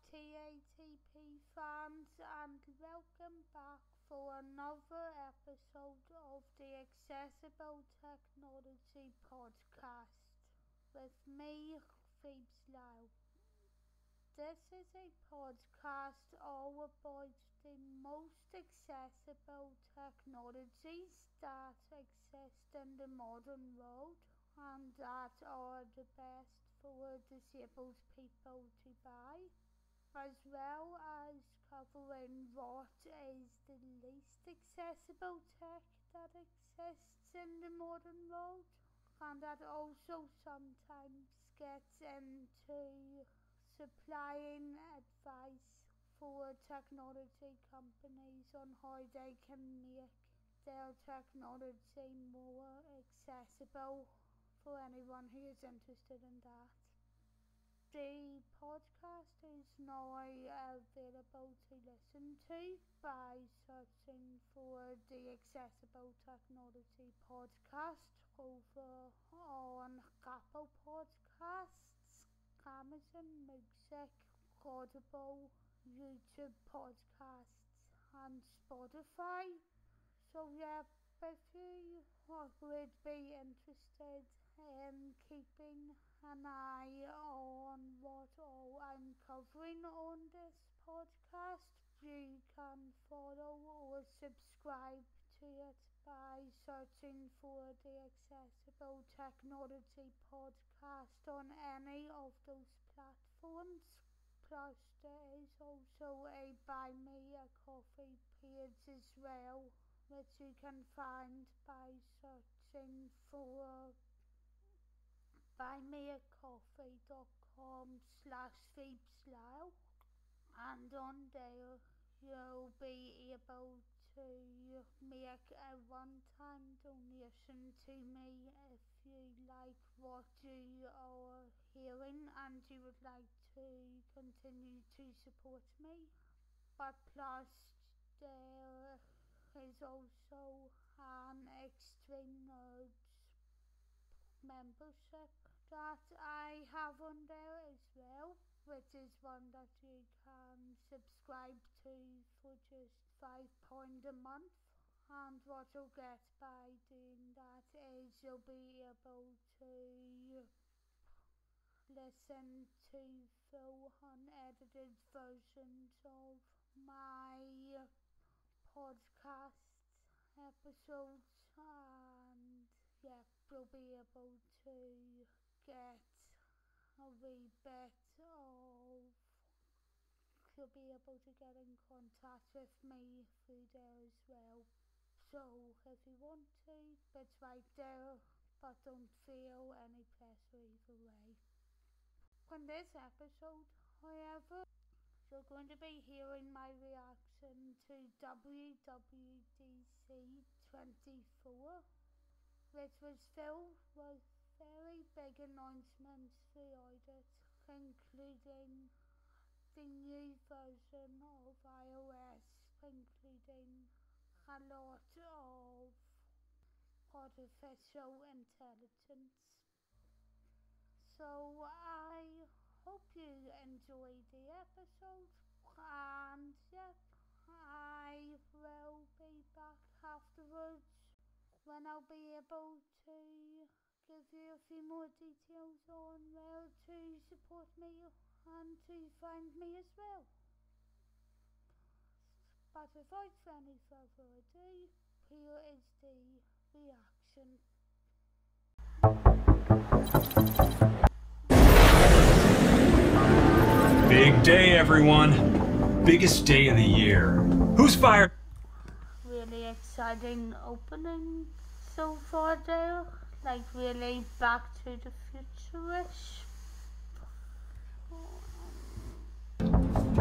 TATP fans, and welcome back for another episode of the Accessible Technology Podcast with me, Phoebes Lau. This is a podcast all about the most accessible technologies that exist in the modern world and that are the best for disabled people to buy, as well as covering what is the least accessible tech that exists in the modern world, and that also sometimes gets into supplying advice for technology companies on how they can make their technology more accessible for anyone who is interested in that. The podcast is now available to listen to by searching for the Accessible Technology Podcast over on Apple Podcasts, Amazon Music, Audible, YouTube Podcasts, and Spotify. So yeah, if you would be interested in keeping an eye on what all I'm covering on this podcast, you can follow or subscribe to it by searching for the Accessible Technology Podcast on any of those platforms. Plus there is also a Buy Me a Coffee page as well, which you can find by searching for buymeacoffee.com/PhoebesLau, and on there you'll be able to make a one-time donation to me if you like what you are hearing and you would like to continue to support me. But plus there is also an Extreme Nerds membership that I have on there as well, which is one that you can subscribe to for just £5 a month. And what you'll get by doing that is you'll be able to listen to full unedited versions of my podcast episodes, and yeah, you'll be able to get a wee bit of, you'll be able to get in contact with me through there as well. So if you want to, it's right there, but don't feel any pressure either way. In this episode, however, you're going to be hearing my reaction to WWDC24, which was filled with very big announcements throughout it, including the new version of iOS, including a lot of artificial intelligence. So I hope you enjoy the episode, and yeah, I will be back afterwards when I'll be able to give you a few more details on where to support me and to find me as well. But without any further ado, here is the reaction. Big day, everyone. Biggest day of the year. Who's fired? Really exciting opening so far there, like really Back to the Future-ish.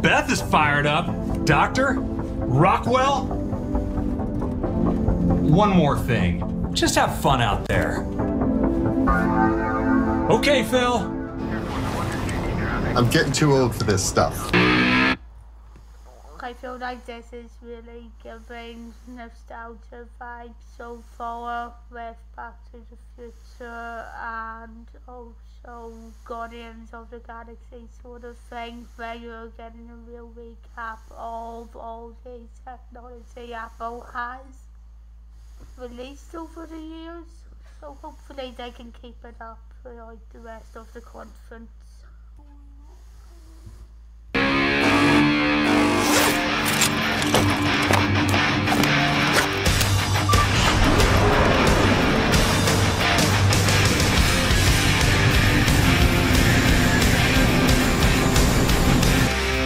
Beth is fired up. Doctor? Rockwell? One more thing. Just have fun out there. Okay, Phil. I'm getting too old for this stuff. I feel like this is really giving nostalgia vibes so far with Back to the Future and also Guardians of the Galaxy sort of thing, where you're getting a real recap of all the technology Apple has released over the years. So hopefully they can keep it up throughout the rest of the conference.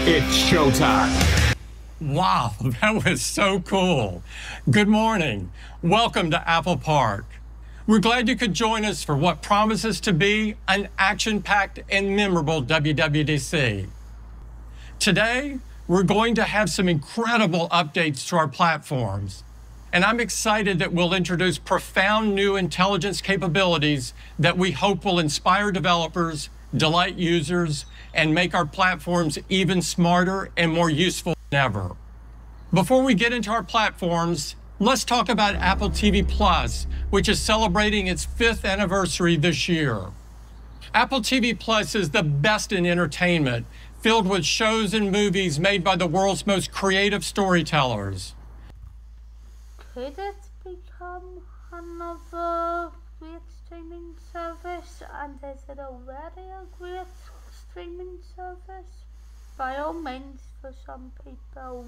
It's showtime. Wow, that was so cool. Good morning. Welcome to Apple Park. We're glad you could join us for what promises to be an action-packed and memorable WWDC. Today, we're going to have some incredible updates to our platforms. And I'm excited that we'll introduce profound new intelligence capabilities that we hope will inspire developers, delight users, and make our platforms even smarter and more useful than ever. Before we get into our platforms, let's talk about Apple TV Plus, which is celebrating its 5th anniversary this year. Apple TV Plus is the best in entertainment, filled with shows and movies made by the world's most creative storytellers. Could it become another great streaming service, and is it already a great streaming service? By all means, for some people,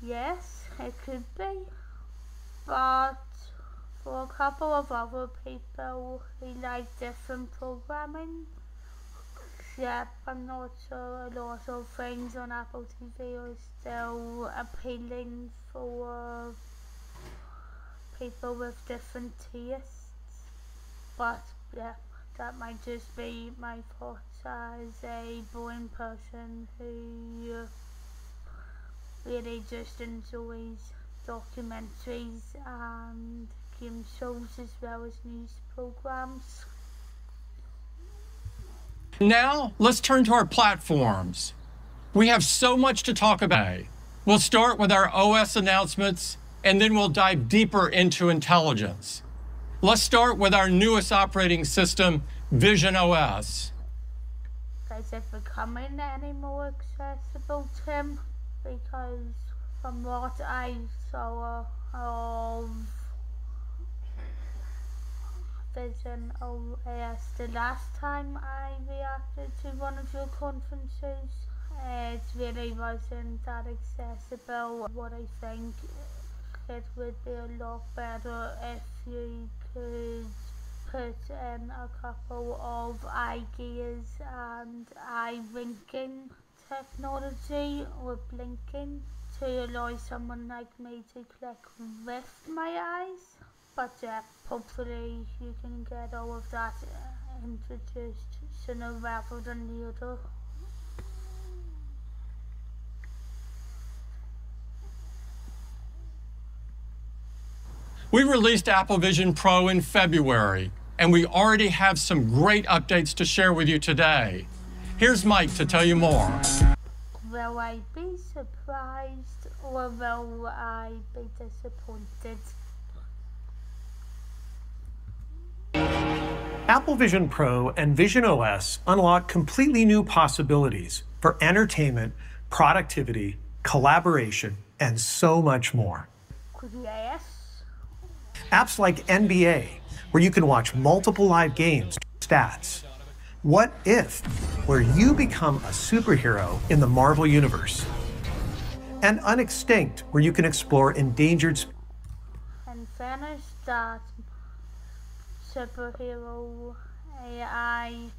yes, it could be, but for a couple of other people who like different programming, I'm not sure a lot of things on Apple TV are still appealing for people with different tastes, but that might just be my thoughts as a boring person who really just enjoys documentaries and game shows as well as news programs. Now, let's turn to our platforms. We have so much to talk about. We'll start with our OS announcements, and then we'll dive deeper into intelligence. Let's start with our newest operating system, Vision OS. Is it becoming any more accessible, Tim? Because from what I saw of Vision OS the last time I reacted to one of your conferences, it really wasn't that accessible. What I think it would be a lot better if you could put in a couple of eye gears and eye winking technology or blinking to allow someone like me to click with my eyes. But hopefully you can get all of that introduced sooner rather than later. We released Apple Vision Pro in February, and we already have some great updates to share with you today. Here's Mike to tell you more. Will I be surprised or will I be disappointed? Apple Vision Pro and Vision OS unlock completely new possibilities for entertainment, productivity, collaboration, and so much more. Yes. Apps like NBA, where you can watch multiple live games, stats. What If, where you become a superhero in the Marvel Universe. And Unextinct, where you can explore endangered species. And finish that superhero AI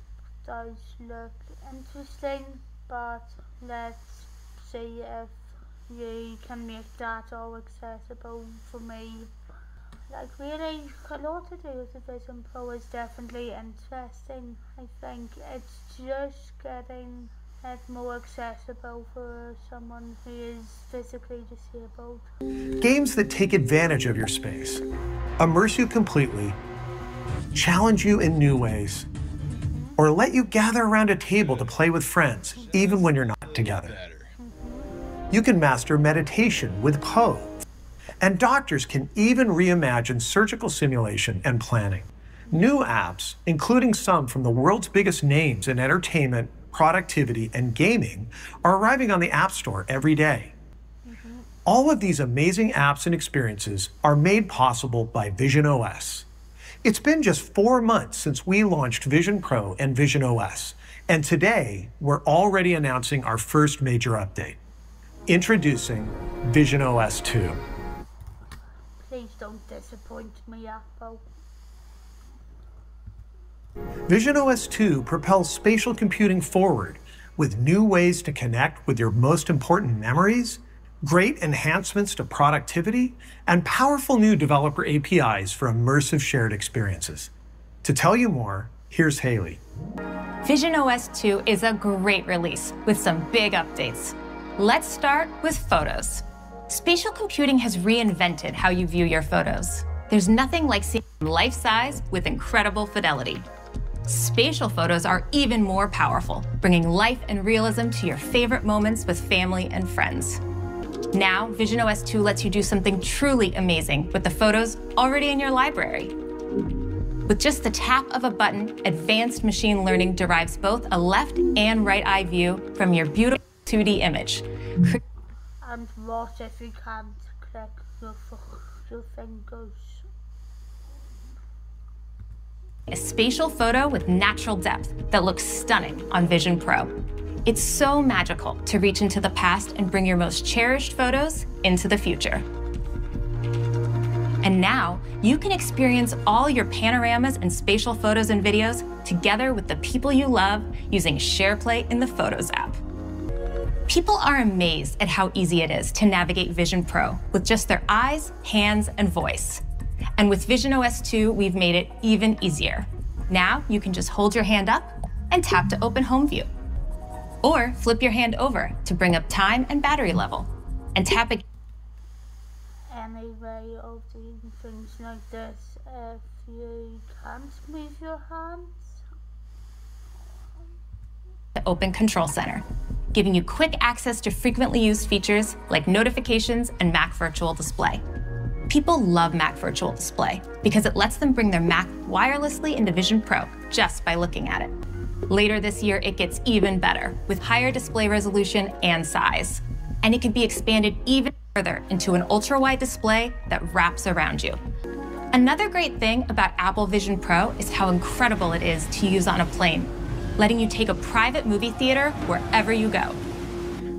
does look interesting, but let's see if you can make that all accessible for me. Like really, a lot to do with the Vision Pro is definitely interesting. I think it's just getting it more accessible for someone who is physically disabled. Games that take advantage of your space, immerse you completely, challenge you in new ways, or let you gather around a table to play with friends, even when you're not together. You can master meditation with pose. And doctors can even reimagine surgical simulation and planning. New apps, including some from the world's biggest names in entertainment, productivity, and gaming, are arriving on the App Store every day. All of these amazing apps and experiences are made possible by Vision OS. It's been just 4 months since we launched Vision Pro and Vision OS, and today we're already announcing our first major update. Introducing Vision OS 2. Please don't disappoint me, Apple. Vision OS 2 propels spatial computing forward with new ways to connect with your most important memories, great enhancements to productivity, and powerful new developer APIs for immersive shared experiences. To tell you more, here's Haley. Vision OS 2 is a great release with some big updates. Let's start with photos. Spatial computing has reinvented how you view your photos. There's nothing like seeing them life-size with incredible fidelity. Spatial photos are even more powerful, bringing life and realism to your favorite moments with family and friends. Now, Vision OS 2 lets you do something truly amazing with the photos already in your library. With just the tap of a button, advanced machine learning derives both a left and right eye view from your beautiful 2D image. And what if you can't click your fingers? A spatial photo with natural depth that looks stunning on Vision Pro. It's so magical to reach into the past and bring your most cherished photos into the future. And now, you can experience all your panoramas and spatial photos and videos together with the people you love using SharePlay in the Photos app. People are amazed at how easy it is to navigate Vision Pro with just their eyes, hands, and voice. And with Vision OS 2, we've made it even easier. Now, you can just hold your hand up and tap to open Home View. Or flip your hand over to bring up time and battery level, and tap again. Any way of doing things like this if you can't move your hands? To open Control Center, giving you quick access to frequently used features like notifications and Mac Virtual Display. People love Mac Virtual Display because it lets them bring their Mac wirelessly into Vision Pro just by looking at it. Later this year, it gets even better with higher display resolution and size. And it can be expanded even further into an ultra-wide display that wraps around you. Another great thing about Apple Vision Pro is how incredible it is to use on a plane, letting you take a private movie theater wherever you go.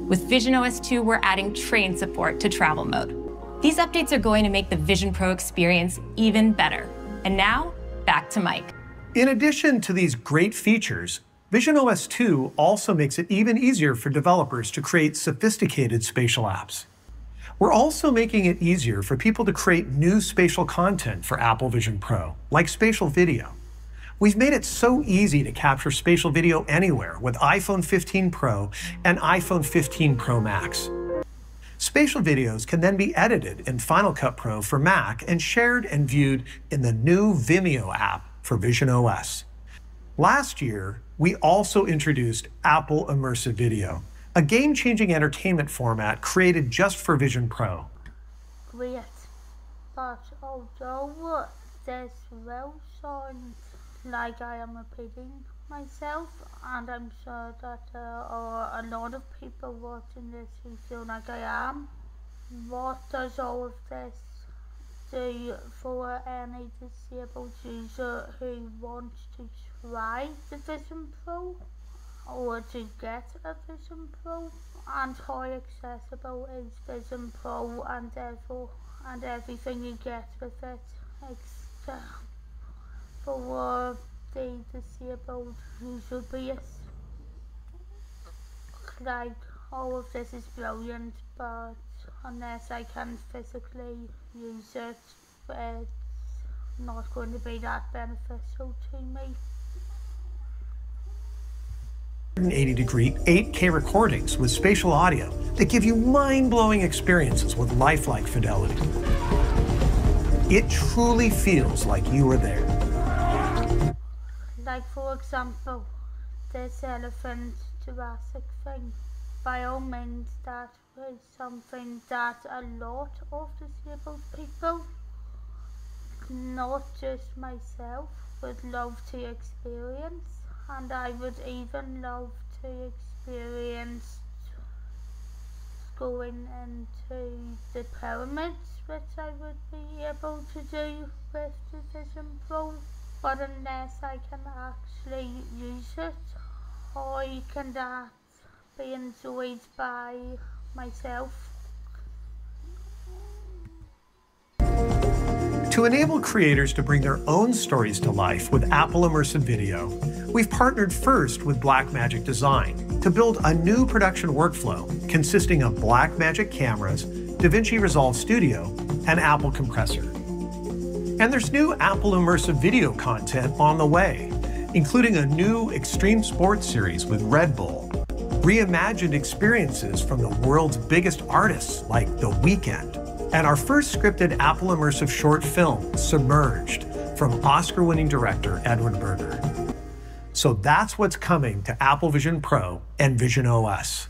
With Vision OS 2, we're adding train support to travel mode. These updates are going to make the Vision Pro experience even better. And now, back to Mike. In addition to these great features, Vision OS 2 also makes it even easier for developers to create sophisticated spatial apps. We're also making it easier for people to create new spatial content for Apple Vision Pro, like spatial video. We've made it so easy to capture spatial video anywhere with iPhone 15 Pro and iPhone 15 Pro Max. Spatial videos can then be edited in Final Cut Pro for Mac and shared and viewed in the new Vimeo app for Vision OS. Last year, we also introduced Apple Immersive Video, a game-changing entertainment format created just for Vision Pro. Great, but although this will sound like I am repeating myself, and I'm sure that there are a lot of people watching this who feel like I am, what does all of this do for any disabled user who wants to try the Vision Pro or to get a Vision Pro? And how accessible is Vision Pro and everything you get with it for the disabled user base? Like, all of this is brilliant, but unless I can physically use it, it's not going to be that beneficial to me. 180-degree 8K recordings with spatial audio that give you mind-blowing experiences with lifelike fidelity. It truly feels like you were there. Like, for example, this elephant Jurassic thing. by all means, that was something that a lot of disabled people, not just myself, would love to experience, and I would even love to experience going into the pyramids, which I would be able to do with the Vision Pro, but unless I can actually use it, how can that be enjoyed by myself? To enable creators to bring their own stories to life with Apple Immersive Video, we've partnered first with Blackmagic Design to build a new production workflow consisting of Blackmagic cameras, DaVinci Resolve Studio, and Apple Compressor. And there's new Apple Immersive Video content on the way, including a new extreme sports series with Red Bull, reimagined experiences from the world's biggest artists like The Weeknd, and our first scripted Apple Immersive short film, Submerged, from Oscar-winning director Edward Berger. So that's what's coming to Apple Vision Pro and Vision OS.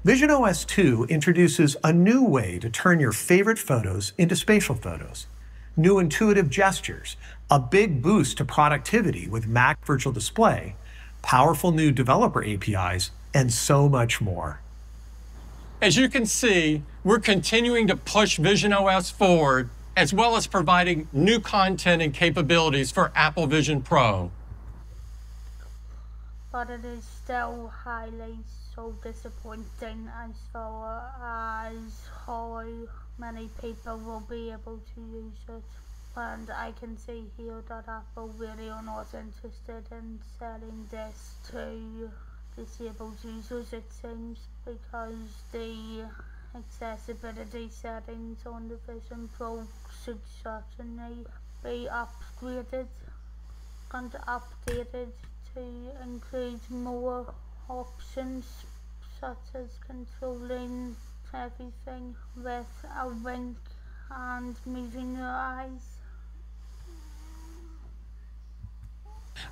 Vision OS 2 introduces a new way to turn your favorite photos into spatial photos, new intuitive gestures, a big boost to productivity with Mac Virtual Display, powerful new developer APIs, and so much more. As you can see, we're continuing to push Vision OS forward, as well as providing new content and capabilities for Apple Vision Pro. But it is still highly so disappointing as far as how many people will be able to use it. And I can see here that Apple really are not interested in selling this to disabled users, it seems, because the accessibility settings on the Vision Pro should certainly be upgraded and updated to include more options, such as controlling everything with a wink and moving your eyes.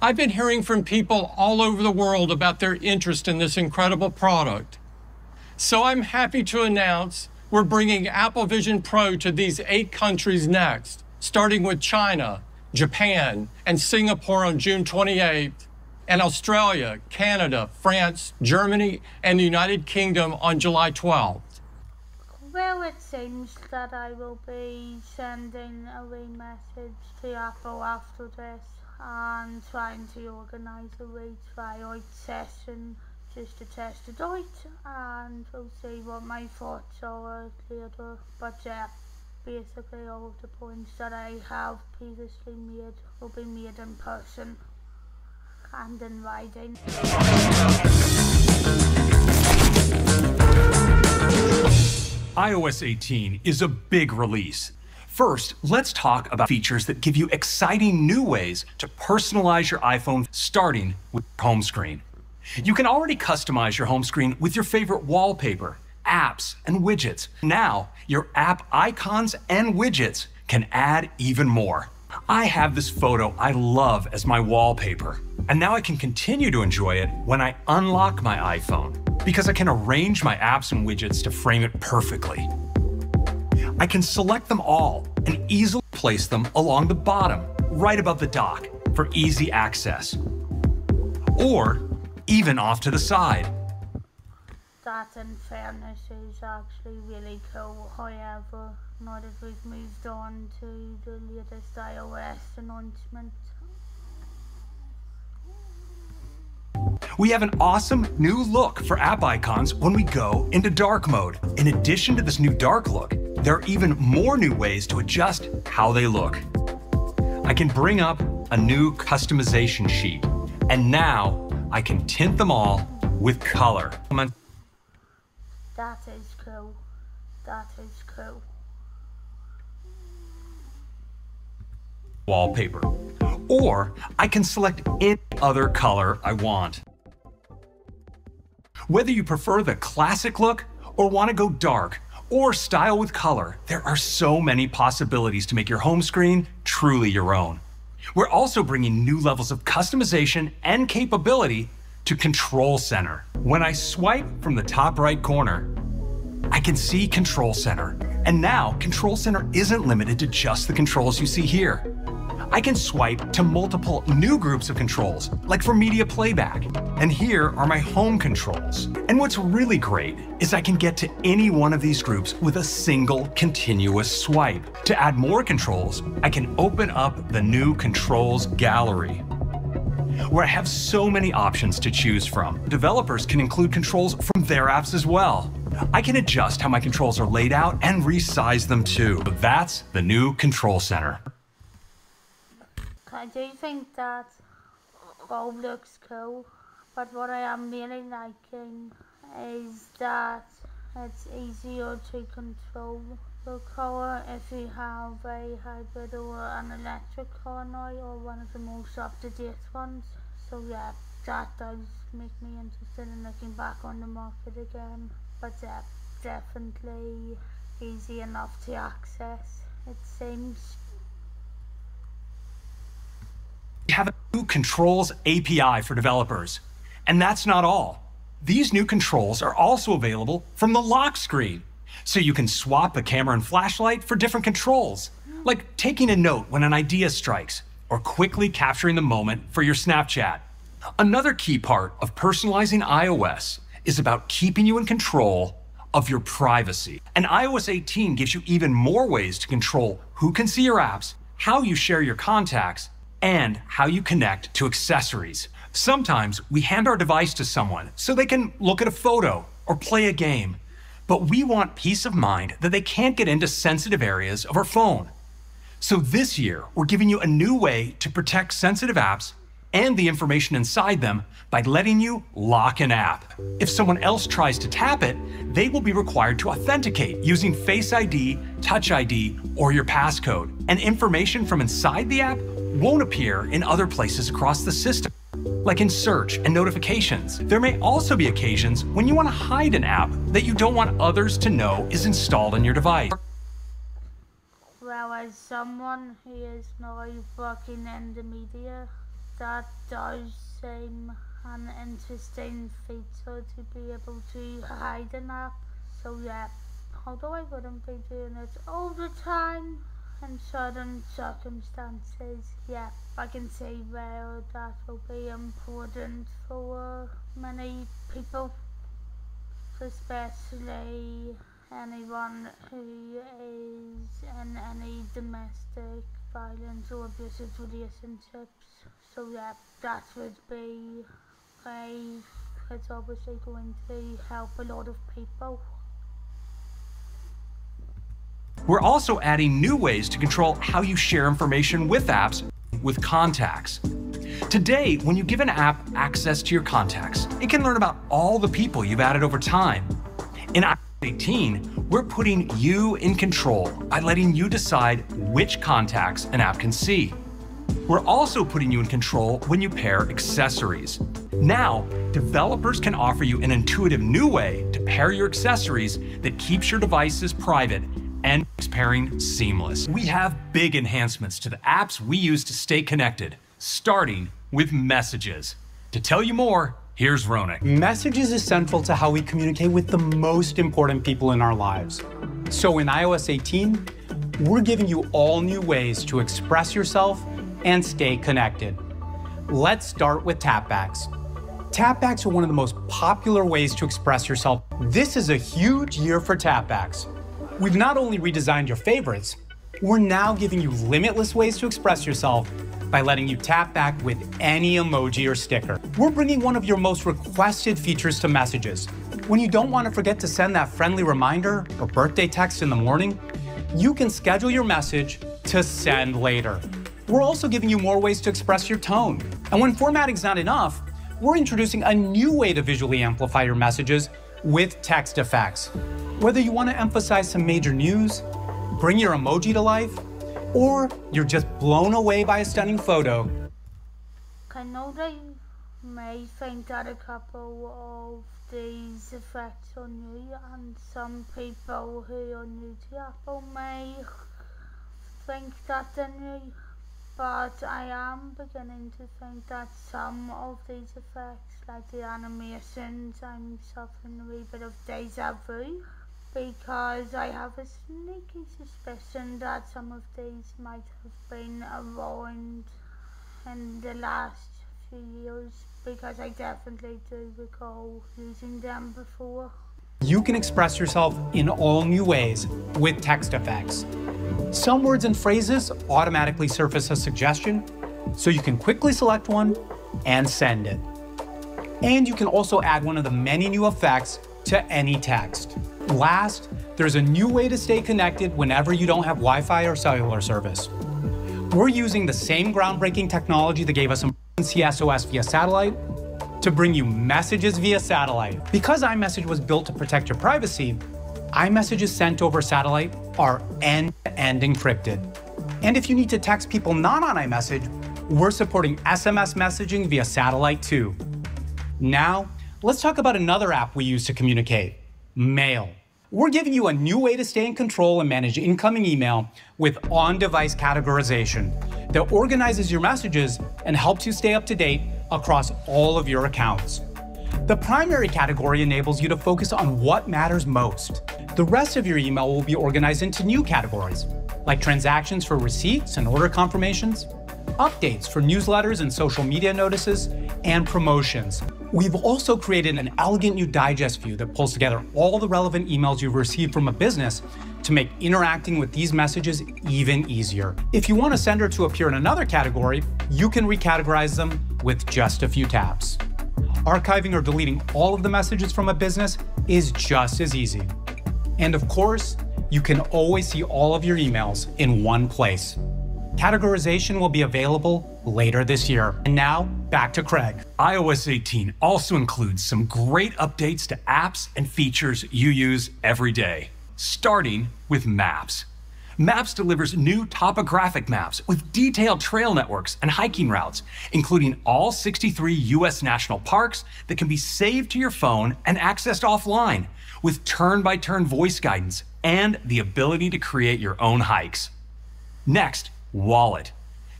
I've been hearing from people all over the world about their interest in this incredible product. So I'm happy to announce we're bringing Apple Vision Pro to these 8 countries next, starting with China, Japan, and Singapore on June 28th, and Australia, Canada, France, Germany, and the United Kingdom on July 12th. Well, it seems that I will be sending a wee message to Apple after this and trying to organise a wee tryout session just to test it out, and we'll see what my thoughts are later. But yeah, basically all of the points that I have previously made will be made in person and in writing. iOS 18 is a big release. First, let's talk about features that give you exciting new ways to personalize your iPhone, starting with home screen. You can already customize your home screen with your favorite wallpaper, apps, and widgets. Now, your app icons and widgets can add even more. I have this photo I love as my wallpaper, and now I can continue to enjoy it when I unlock my iPhone, because I can arrange my apps and widgets to frame it perfectly. I can select them all and easily place them along the bottom, right above the dock, for easy access. Or even off to the side. That, in fairness, is actually really cool. However, now that we've moved on to the latest iOS announcement, we have an awesome new look for app icons when we go into dark mode. In addition to this new dark look, there are even more new ways to adjust how they look. I can bring up a new customization sheet, and now I can tint them all with color. that is cool. That is cool. Wallpaper. Or I can select any other color I want. Whether you prefer the classic look or want to go dark or style with color, there are so many possibilities to make your home screen truly your own. We're also bringing new levels of customization and capability to Control Center. When I swipe from the top right corner, I can see Control Center. And now Control Center isn't limited to just the controls you see here. I can swipe to multiple new groups of controls, like for media playback. And here are my home controls. And what's really great is I can get to any one of these groups with a single continuous swipe. To add more controls, I can open up the new Controls Gallery, where I have so many options to choose from. Developers can include controls from their apps as well. I can adjust how my controls are laid out and resize them too. That's the new Control Center. I do think that all looks cool, but what I am really liking is that it's easier to control the car if you have a hybrid or an electric car now, or one of the most up-to-date ones. So yeah, that does make me interested in looking back on the market again, but yeah, definitely easy enough to access, it seems. We have a new Controls API for developers. And that's not all. These new controls are also available from the lock screen. So you can swap a camera and flashlight for different controls, like taking a note when an idea strikes, or quickly capturing the moment for your Snapchat. Another key part of personalizing iOS is about keeping you in control of your privacy. And iOS 18 gives you even more ways to control who can see your apps, how you share your contacts, and how you connect to accessories. Sometimes we hand our device to someone so they can look at a photo or play a game, but we want peace of mind that they can't get into sensitive areas of our phone. So this year, we're giving you a new way to protect sensitive apps and the information inside them by letting you lock an app. If someone else tries to tap it, they will be required to authenticate using Face ID, Touch ID, or your passcode. And information from inside the app won't appear in other places across the system, like in search and notifications. There may also be occasions when you want to hide an app that you don't want others to know is installed on your device. Well, as someone who is now working in the media, that does seem an interesting feature to be able to hide an app. So yeah, although I wouldn't be doing it all the time, in certain circumstances, yeah, I can see where that will be important for many people, especially anyone who is in any domestic violence or abusive relationships. So yeah, that would be it's obviously going to help a lot of people. We're also adding new ways to control how you share information with apps with contacts. Today, when you give an app access to your contacts, it can learn about all the people you've added over time. In iOS 18, we're putting you in control by letting you decide which contacts an app can see. We're also putting you in control when you pair accessories. Now, developers can offer you an intuitive new way to pair your accessories that keeps your devices private and makes pairing seamless. We have big enhancements to the apps we use to stay connected, starting with Messages. To tell you more, here's Ronak. Messages is central to how we communicate with the most important people in our lives. So in iOS 18, we're giving you all new ways to express yourself and stay connected. Let's start with tapbacks. Tapbacks are one of the most popular ways to express yourself. This is a huge year for tapbacks. We've not only redesigned your favorites, we're now giving you limitless ways to express yourself by letting you tap back with any emoji or sticker. We're bringing one of your most requested features to Messages. When you don't want to forget to send that friendly reminder or birthday text in the morning, you can schedule your message to send later. We're also giving you more ways to express your tone. And when formatting's not enough, we're introducing a new way to visually amplify your messages with text effects. Whether you want to emphasize some major news, bring your emoji to life, or you're just blown away by a stunning photo. I know they may think that a couple of these effects are new, and some people who are new to Apple may think that they're new, but I am beginning to think that some of these effects, like the animations, I'm suffering a wee bit of deja vu, because I have a sneaky suspicion that some of these might have been around in the last few years, because I definitely do recall using them before. You can express yourself in all new ways with text effects. Some words and phrases automatically surface a suggestion, so you can quickly select one and send it. And you can also add one of the many new effects to any text. Last, there's a new way to stay connected whenever you don't have Wi-Fi or cellular service. We're using the same groundbreaking technology that gave us emergency SOS via satellite to bring you messages via satellite. Because iMessage was built to protect your privacy, iMessages sent over satellite are end-to-end encrypted. And if you need to text people not on iMessage, we're supporting SMS messaging via satellite too. Now, let's talk about another app we use to communicate, Mail. We're giving you a new way to stay in control and manage incoming email with on-device categorization that organizes your messages and helps you stay up to date across all of your accounts. The primary category enables you to focus on what matters most. The rest of your email will be organized into new categories, like transactions for receipts and order confirmations, updates for newsletters and social media notices, and promotions. We've also created an elegant new digest view that pulls together all the relevant emails you've received from a business to make interacting with these messages even easier. If you want a sender to appear in another category, you can recategorize them with just a few taps. Archiving or deleting all of the messages from a business is just as easy. And of course, you can always see all of your emails in one place. Categorization will be available later this year. And now, back to Craig. iOS 18 also includes some great updates to apps and features you use every day, starting with Maps. Maps delivers new topographic maps with detailed trail networks and hiking routes, including all 63 US national parks that can be saved to your phone and accessed offline, with turn-by-turn voice guidance and the ability to create your own hikes. Next, Wallet.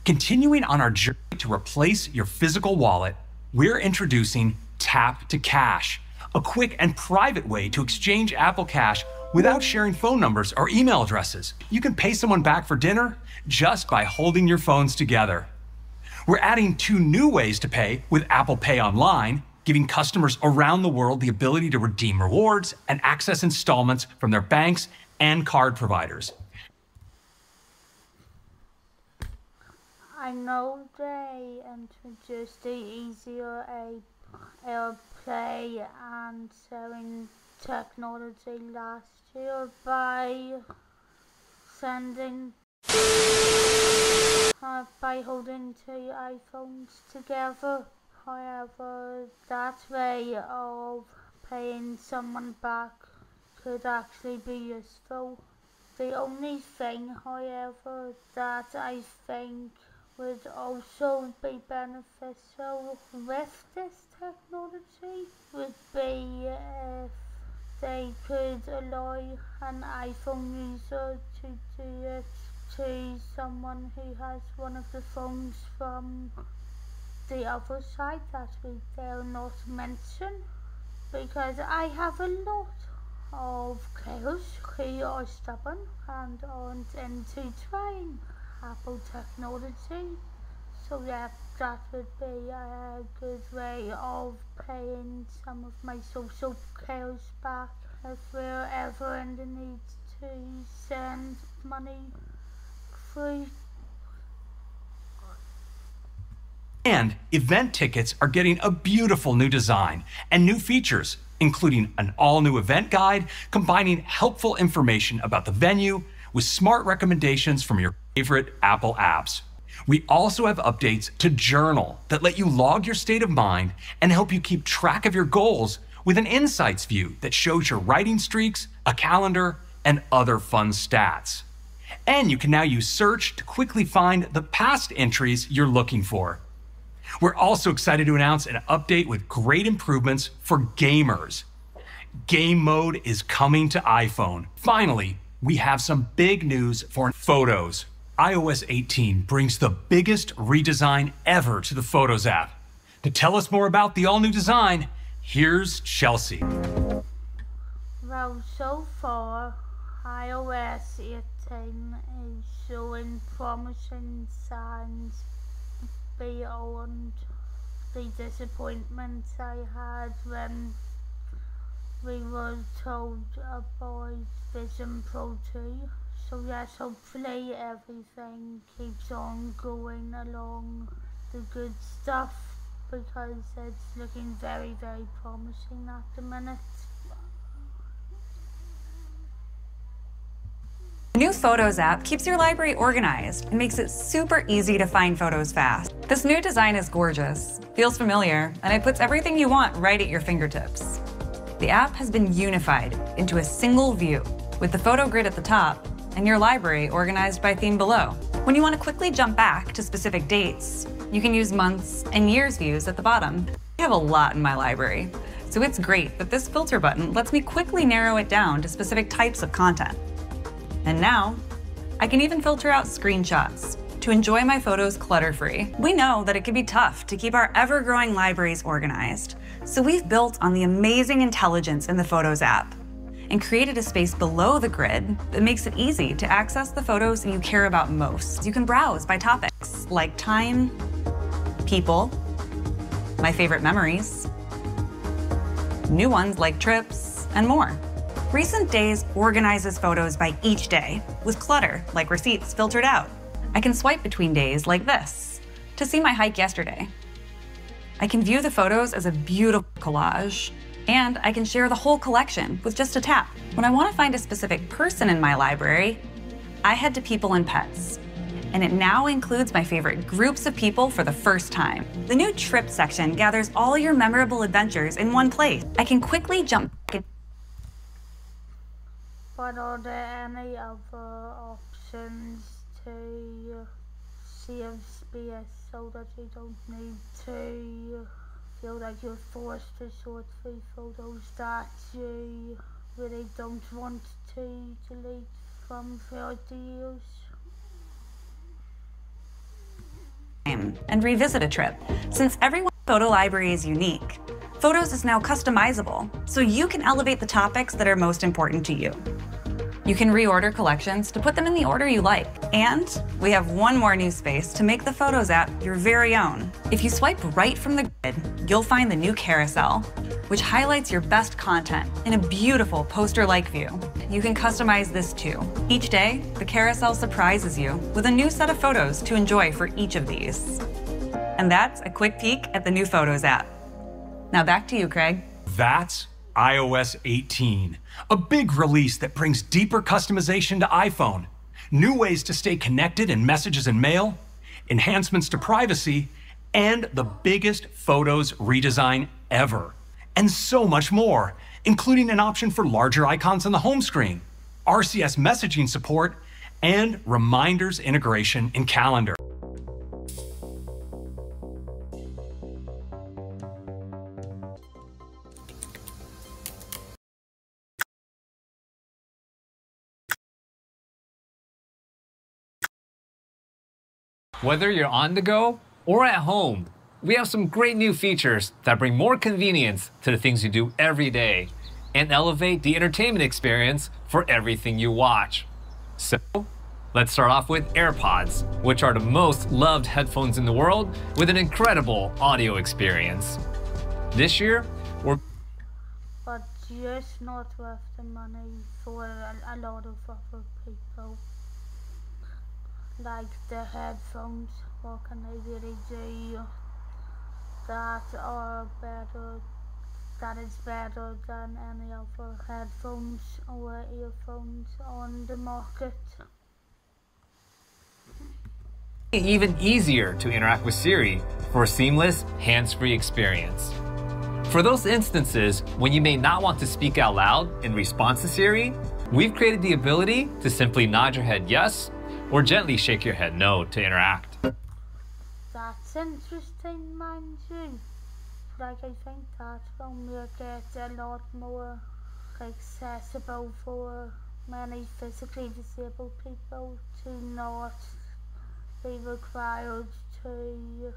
Continuing on our journey to replace your physical wallet, we're introducing Tap to Cash, a quick and private way to exchange Apple Cash without sharing phone numbers or email addresses. You can pay someone back for dinner just by holding your phones together. We're adding 2 new ways to pay with Apple Pay Online, giving customers around the world the ability to redeem rewards and access installments from their banks and card providers. I know they introduced the easier AirPlay and sharing technology last year by holding 2 iPhones together. However, that way of paying someone back could actually be useful. The only thing, however, that I think would also be beneficial with this technology would be if they could allow an iPhone user to do it to someone who has one of the phones from the other side that we dare not mention, because I have a lot of players who are stubborn and aren't into trying Apple technology. So yeah, that would be a good way of paying some of my social players back if we're ever in the need to send money through. And event tickets are getting a beautiful new design and new features, including an all-new event guide combining helpful information about the venue with smart recommendations from your favorite Apple apps. We also have updates to Journal that let you log your state of mind and help you keep track of your goals with an insights view that shows your writing streaks, a calendar, and other fun stats. And you can now use search to quickly find the past entries you're looking for. We're also excited to announce an update with great improvements for gamers. Game mode is coming to iPhone. Finally, we have some big news for photos. iOS 18 brings the biggest redesign ever to the Photos app. To tell us more about the all-new design, here's Chelsea. Well, so far, iOS 18 is showing promising signs beyond the disappointment I had when we were told about Vision Pro 2. So yes, hopefully everything keeps on going along the good stuff, because it's looking very, very promising at the minute. The new Photos app keeps your library organized and makes it super easy to find photos fast. This new design is gorgeous, feels familiar, and it puts everything you want right at your fingertips. The app has been unified into a single view, with the photo grid at the top and your library organized by theme below. When you want to quickly jump back to specific dates, you can use months and years views at the bottom. I have a lot in my library, so it's great that this filter button lets me quickly narrow it down to specific types of content. And now, I can even filter out screenshots to enjoy my photos clutter-free. We know that it can be tough to keep our ever-growing libraries organized, so we've built on the amazing intelligence in the Photos app and created a space below the grid that makes it easy to access the photos you care about most. You can browse by topics like time, people, my favorite memories, new ones like trips, and more. Recent Days organizes photos by each day, with clutter, like receipts, filtered out. I can swipe between days like this to see my hike yesterday. I can view the photos as a beautiful collage, and I can share the whole collection with just a tap. When I want to find a specific person in my library, I head to People and Pets, and it now includes my favorite groups of people for the first time. The new Trip section gathers all your memorable adventures in one place. I can quickly jump back. But are there any other options to save space so that you don't need to feel like you're forced to sort through photos that you really don't want to delete from throughout the years? And revisit a trip. Since everyone's photo library is unique, Photos is now customizable, so you can elevate the topics that are most important to you. You can reorder collections to put them in the order you like. And we have one more new space to make the Photos app your very own. If you swipe right from the grid, you'll find the new carousel, which highlights your best content in a beautiful poster-like view. You can customize this too. Each day, the carousel surprises you with a new set of photos to enjoy for each of these. And that's a quick peek at the new Photos app. Now back to you, Craig. That's iOS 18, a big release that brings deeper customization to iPhone, new ways to stay connected in messages and mail, enhancements to privacy, and the biggest Photos redesign ever. And so much more, including an option for larger icons on the home screen, RCS messaging support, and reminders integration in Calendar. Whether you're on the go or at home, we have some great new features that bring more convenience to the things you do every day and elevate the entertainment experience for everything you watch. So, let's start off with AirPods, which are the most loved headphones in the world with an incredible audio experience. This year, we're but just not worth the money for a lot of other people. Like the headphones, what can they really do that are better, that is better than any other headphones or earphones on the market? even easier to interact with Siri for a seamless, hands-free experience. For those instances when you may not want to speak out loud in response to Siri, we've created the ability to simply nod your head yes or gently shake your head no to interact. That's interesting, mind you. Like, I think that will make it a lot more accessible for many physically disabled people to not be required to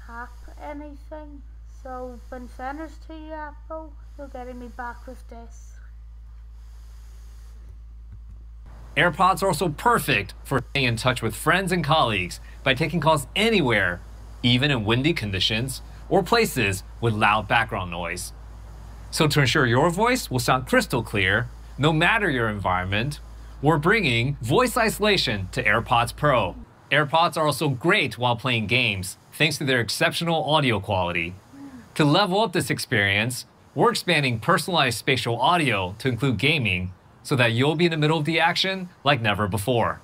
tap anything. So, in fairness to you, Apple, you're getting me back with this. AirPods are also perfect for staying in touch with friends and colleagues by taking calls anywhere, even in windy conditions or places with loud background noise. So to ensure your voice will sound crystal clear, no matter your environment, we're bringing voice isolation to AirPods Pro. AirPods are also great while playing games, thanks to their exceptional audio quality. To level up this experience, we're expanding personalized spatial audio to include gaming, so that you'll be in the middle of the action like never before.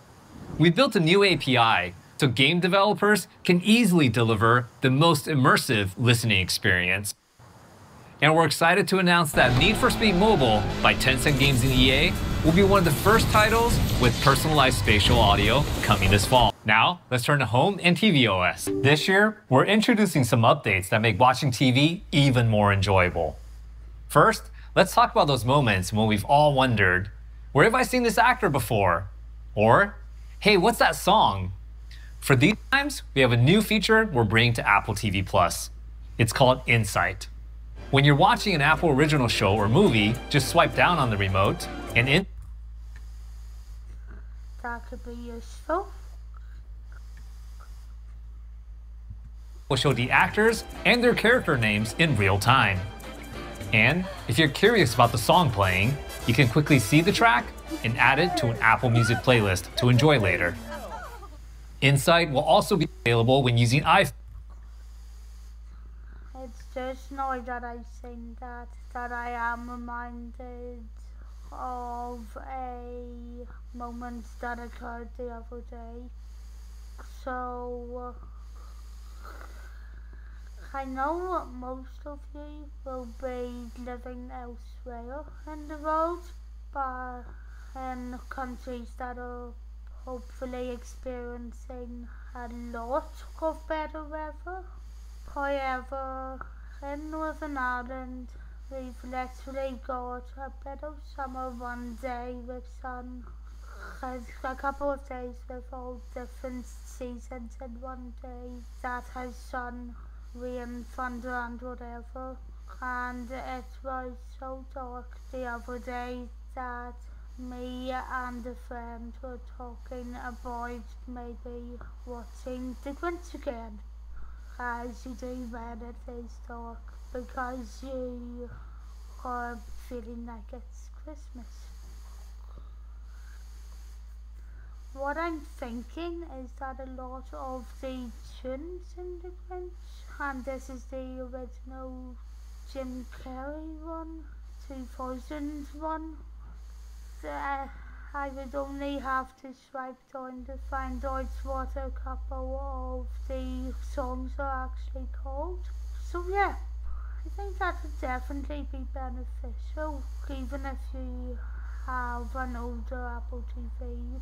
We built a new API so game developers can easily deliver the most immersive listening experience. And we're excited to announce that Need for Speed Mobile by Tencent Games and EA will be one of the first titles with personalized spatial audio coming this fall. Now, let's turn to Home and tvOS. This year, we're introducing some updates that make watching TV even more enjoyable. First, let's talk about those moments when we've all wondered, where have I seen this actor before? Or, hey, what's that song? For these times, we have a new feature we're bringing to Apple TV Plus. It's called Insight. When you're watching an Apple original show or movie, just swipe down on the remote and that could be useful. will show the actors and their character names in real time. And if you're curious about the song playing, you can quickly see the track and add it to an Apple Music playlist to enjoy later. Insight will also be available when using iPhone. It's just now that I've seen that I am reminded of a moment that occurred the other day. So, I know most of you will be living elsewhere in the world, but in countries that are hopefully experiencing a lot of better weather. However, in Northern Ireland, we've literally got a bit of summer one day with sun, a couple of days with all different seasons in one day that has sun, rain, thunder and whatever. And it was so dark the other day that me and a friend were talking about maybe watching The Grinch again, as you do when it is dark, because you are feeling like it's Christmas. What I'm thinking is that a lot of the tunes in The Grinch, and this is the original Jim Carrey one, 2001, I would only have to swipe down to find out what a couple of the songs are actually called. So yeah, I think that would definitely be beneficial, even if you have an older Apple TV.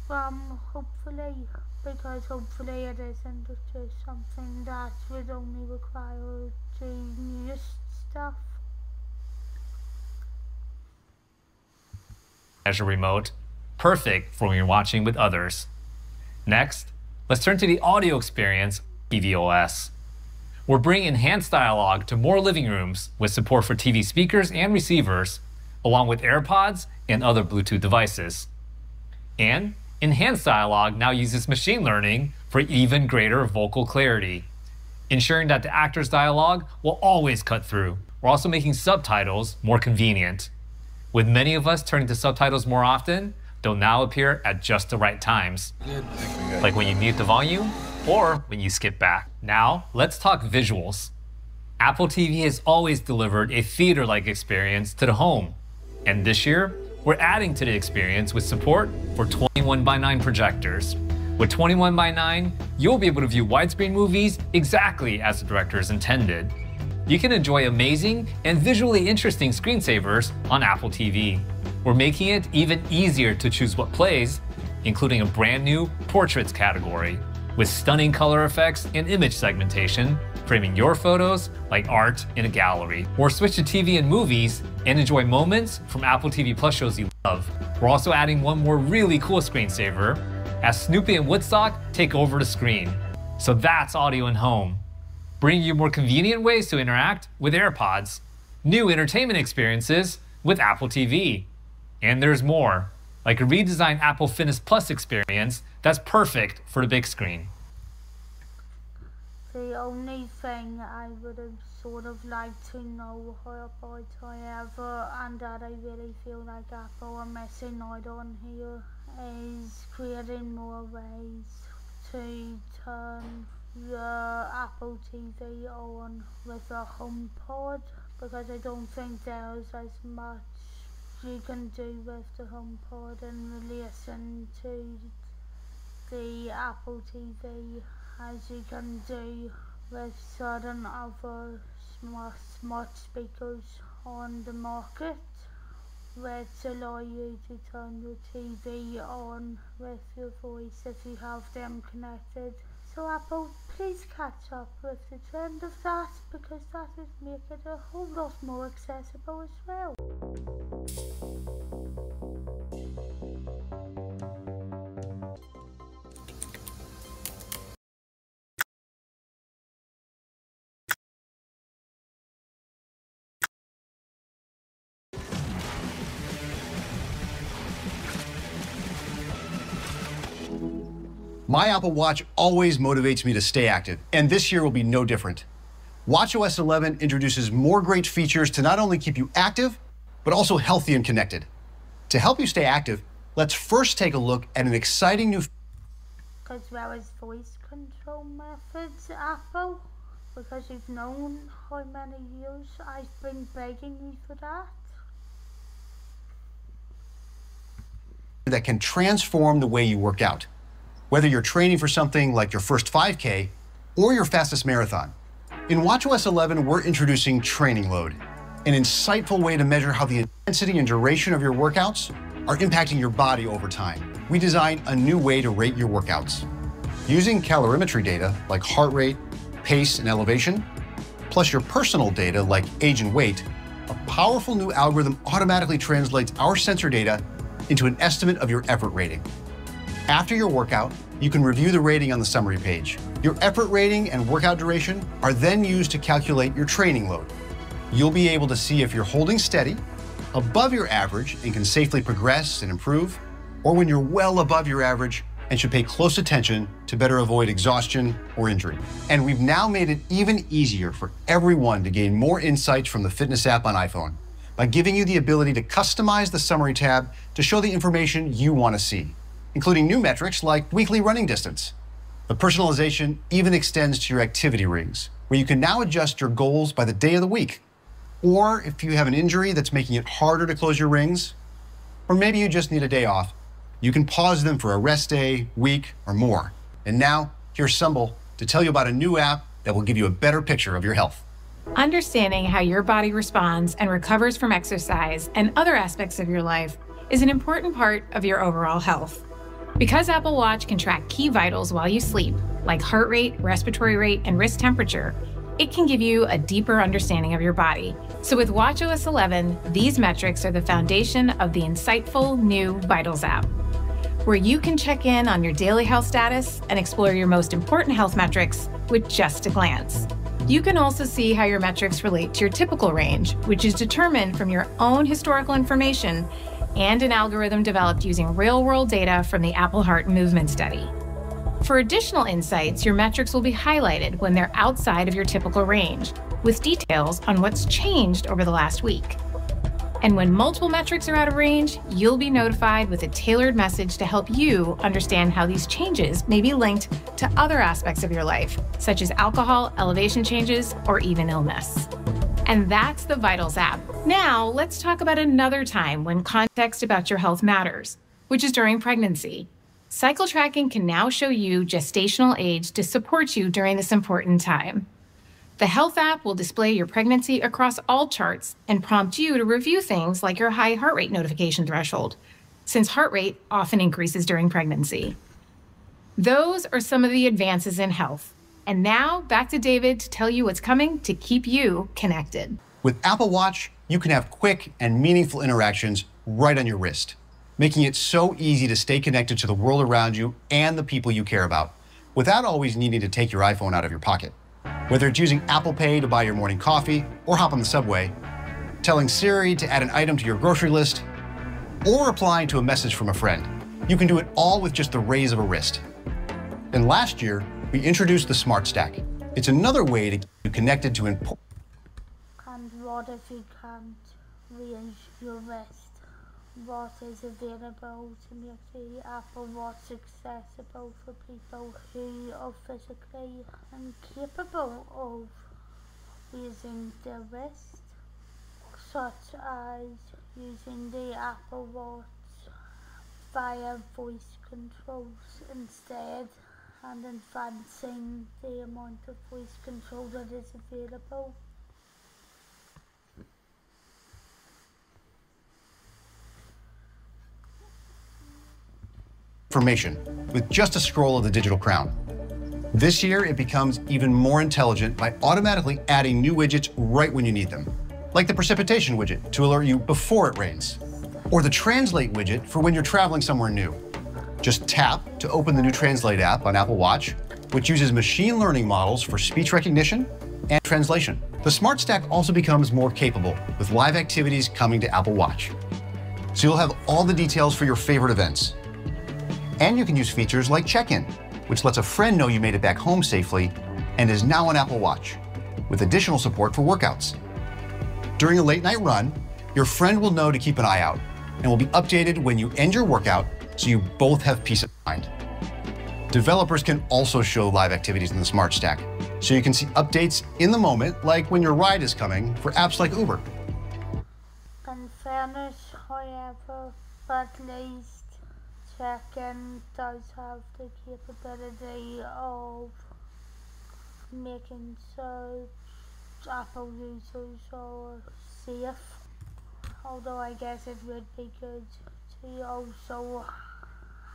Hopefully, because hopefully it isn't just something that would only require the newest stuff. As a remote, perfect for when you're watching with others. Next, let's turn to the audio experience of tvOS. We're bringing enhanced dialogue to more living rooms with support for TV speakers and receivers, along with AirPods and other Bluetooth devices. And enhanced dialogue now uses machine learning for even greater vocal clarity, ensuring that the actor's dialogue will always cut through. We're also making subtitles more convenient. With many of us turning to subtitles more often, they'll now appear at just the right times. Like when you mute the volume or when you skip back. Now, let's talk visuals. Apple TV has always delivered a theater-like experience to the home. And this year, we're adding to the experience with support for 21:9 projectors. With 21:9, you'll be able to view widescreen movies exactly as the directors intended. You can enjoy amazing and visually interesting screensavers on Apple TV. We're making it even easier to choose what plays, including a brand new Portraits category, with stunning color effects and image segmentation, framing your photos like art in a gallery. Or switch to TV and movies and enjoy moments from Apple TV Plus shows you love. We're also adding one more really cool screensaver, as Snoopy and Woodstock take over the screen. So that's audio and home, bringing you more convenient ways to interact with AirPods, new entertainment experiences with Apple TV. And there's more, like a redesigned Apple Fitness Plus experience that's perfect for the big screen. The only thing I would have sort of liked to know about however, and that I really feel like Apple are missing out on here, is creating more ways to turn the Apple TV on with a HomePod, because I don't think there's as much you can do with the HomePod in relation to the Apple TV as you can do with certain other smart speakers on the market, which allow you to turn your TV on with your voice if you have them connected. So Apple, please catch up with the trend of that, because that would make it a whole lot more accessible as well. My Apple Watch always motivates me to stay active, and this year will be no different. watchOS 11 introduces more great features to not only keep you active, but also healthy and connected. To help you stay active, let's first take a look at an exciting new as well as voice control methods, Apple, because you've known how many years I've been begging you for that can transform the way you work out, whether you're training for something like your first 5K or your fastest marathon. In watchOS 11, we're introducing Training Load, an insightful way to measure how the intensity and duration of your workouts are impacting your body over time. We designed a new way to rate your workouts. Using calorimetry data like heart rate, pace, and elevation, plus your personal data like age and weight, a powerful new algorithm automatically translates our sensor data into an estimate of your effort rating. After your workout, you can review the rating on the summary page. Your effort rating and workout duration are then used to calculate your training load. You'll be able to see if you're holding steady, above your average and can safely progress and improve, or when you're well above your average and should pay close attention to better avoid exhaustion or injury. And we've now made it even easier for everyone to gain more insights from the fitness app on iPhone by giving you the ability to customize the summary tab to show the information you want to see, including new metrics like weekly running distance. The personalization even extends to your activity rings, where you can now adjust your goals by the day of the week. Or if you have an injury that's making it harder to close your rings, or maybe you just need a day off, you can pause them for a rest day, week, or more. And now, here's Sumbul to tell you about a new app that will give you a better picture of your health. Understanding how your body responds and recovers from exercise and other aspects of your life is an important part of your overall health. Because Apple Watch can track key vitals while you sleep, like heart rate, respiratory rate, and wrist temperature, it can give you a deeper understanding of your body. So with watchOS 11, these metrics are the foundation of the insightful new Vitals app, where you can check in on your daily health status and explore your most important health metrics with just a glance. You can also see how your metrics relate to your typical range, which is determined from your own historical information and an algorithm developed using real-world data from the Apple Heart Movement Study. For additional insights, your metrics will be highlighted when they're outside of your typical range, with details on what's changed over the last week. And when multiple metrics are out of range, you'll be notified with a tailored message to help you understand how these changes may be linked to other aspects of your life, such as alcohol, elevation changes, or even illness. And that's the Vitals app. Now, let's talk about another time when context about your health matters, which is during pregnancy. Cycle tracking can now show you gestational age to support you during this important time. The Health app will display your pregnancy across all charts and prompt you to review things like your high heart rate notification threshold, since heart rate often increases during pregnancy. Those are some of the advances in health. And now, back to David to tell you what's coming to keep you connected. With Apple Watch, you can have quick and meaningful interactions right on your wrist. making it so easy to stay connected to the world around you and the people you care about, without always needing to take your iPhone out of your pocket. Whether it's using Apple Pay to buy your morning coffee or hop on the subway, telling Siri to add an item to your grocery list, or replying to a message from a friend, you can do it all with just the raise of a wrist. And last year, we introduced the Smart Stack. It's another way to keep you connected to important. And what if you can't raise your wrist? What is available to make the Apple Watch accessible for people who are physically incapable of raising their wrist, such as using the Apple Watch via voice controls instead, and advancing the amount of voice control that is available. Information with just a scroll of the digital crown. This year, it becomes even more intelligent by automatically adding new widgets right when you need them, like the precipitation widget to alert you before it rains, or the translate widget for when you're traveling somewhere new. Just tap to open the new Translate app on Apple Watch, which uses machine learning models for speech recognition and translation. The Smart Stack also becomes more capable with live activities coming to Apple Watch. So you'll have all the details for your favorite events. And you can use features like check-in, which lets a friend know you made it back home safely and is now on Apple Watch, with additional support for workouts. During a late night run, your friend will know to keep an eye out and will be updated when you end your workout, so you both have peace of mind. Developers can also show live activities in the Smart Stack, so you can see updates in the moment, like when your ride is coming, for apps like Uber. In fairness, however, at least check-in does have the capability of making sure Apple users are safe, although I guess it would be good to also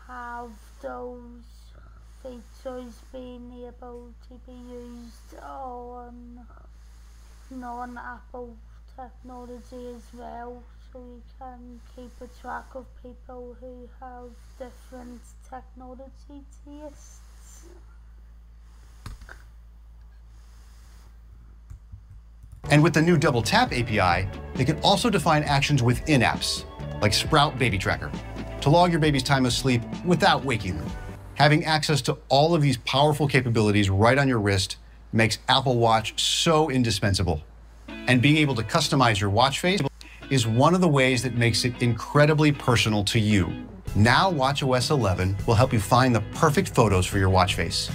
have those features being able to be used on non-Apple technology as well, so we can keep a track of people who have different technology tastes. And with the new Double Tap API, they can also define actions within apps, like Sprout Baby Tracker, to log your baby's time of sleep without waking them. Having access to all of these powerful capabilities right on your wrist makes Apple Watch so indispensable. And being able to customize your watch face is one of the ways that makes it incredibly personal to you. Now watchOS 11 will help you find the perfect photos for your watch face.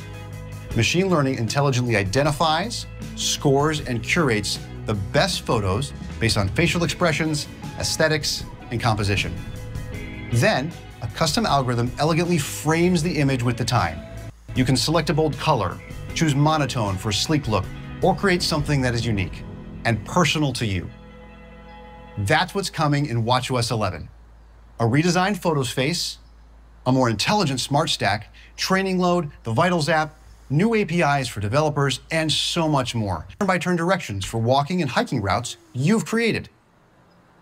Machine learning intelligently identifies, scores, and curates the best photos based on facial expressions, aesthetics, and composition. Then, a custom algorithm elegantly frames the image with the time. You can select a bold color, choose monotone for a sleek look, or create something that is unique and personal to you. That's what's coming in watchOS 11. A redesigned Photos face, a more intelligent Smart Stack, training load, the Vitals app, new APIs for developers, and so much more. Turn-by-turn directions for walking and hiking routes you've created.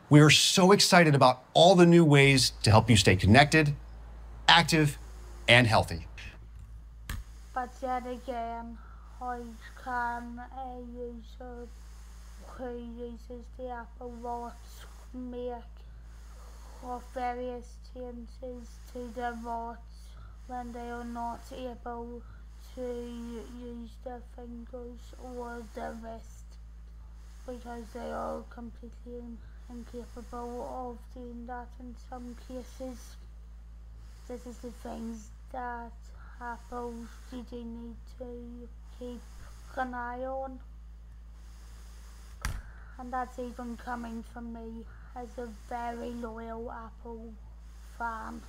We are so excited about all the new ways to help you stay connected, active, and healthy. But yet again, how can a user who uses the Apple Watch make various changes to their watch when they are not able to use their fingers or their wrist, because they are completely incapable of doing that in some cases? This is the things that Apple do need to keep an eye on, and that's even coming from me as a very loyal Apple fan.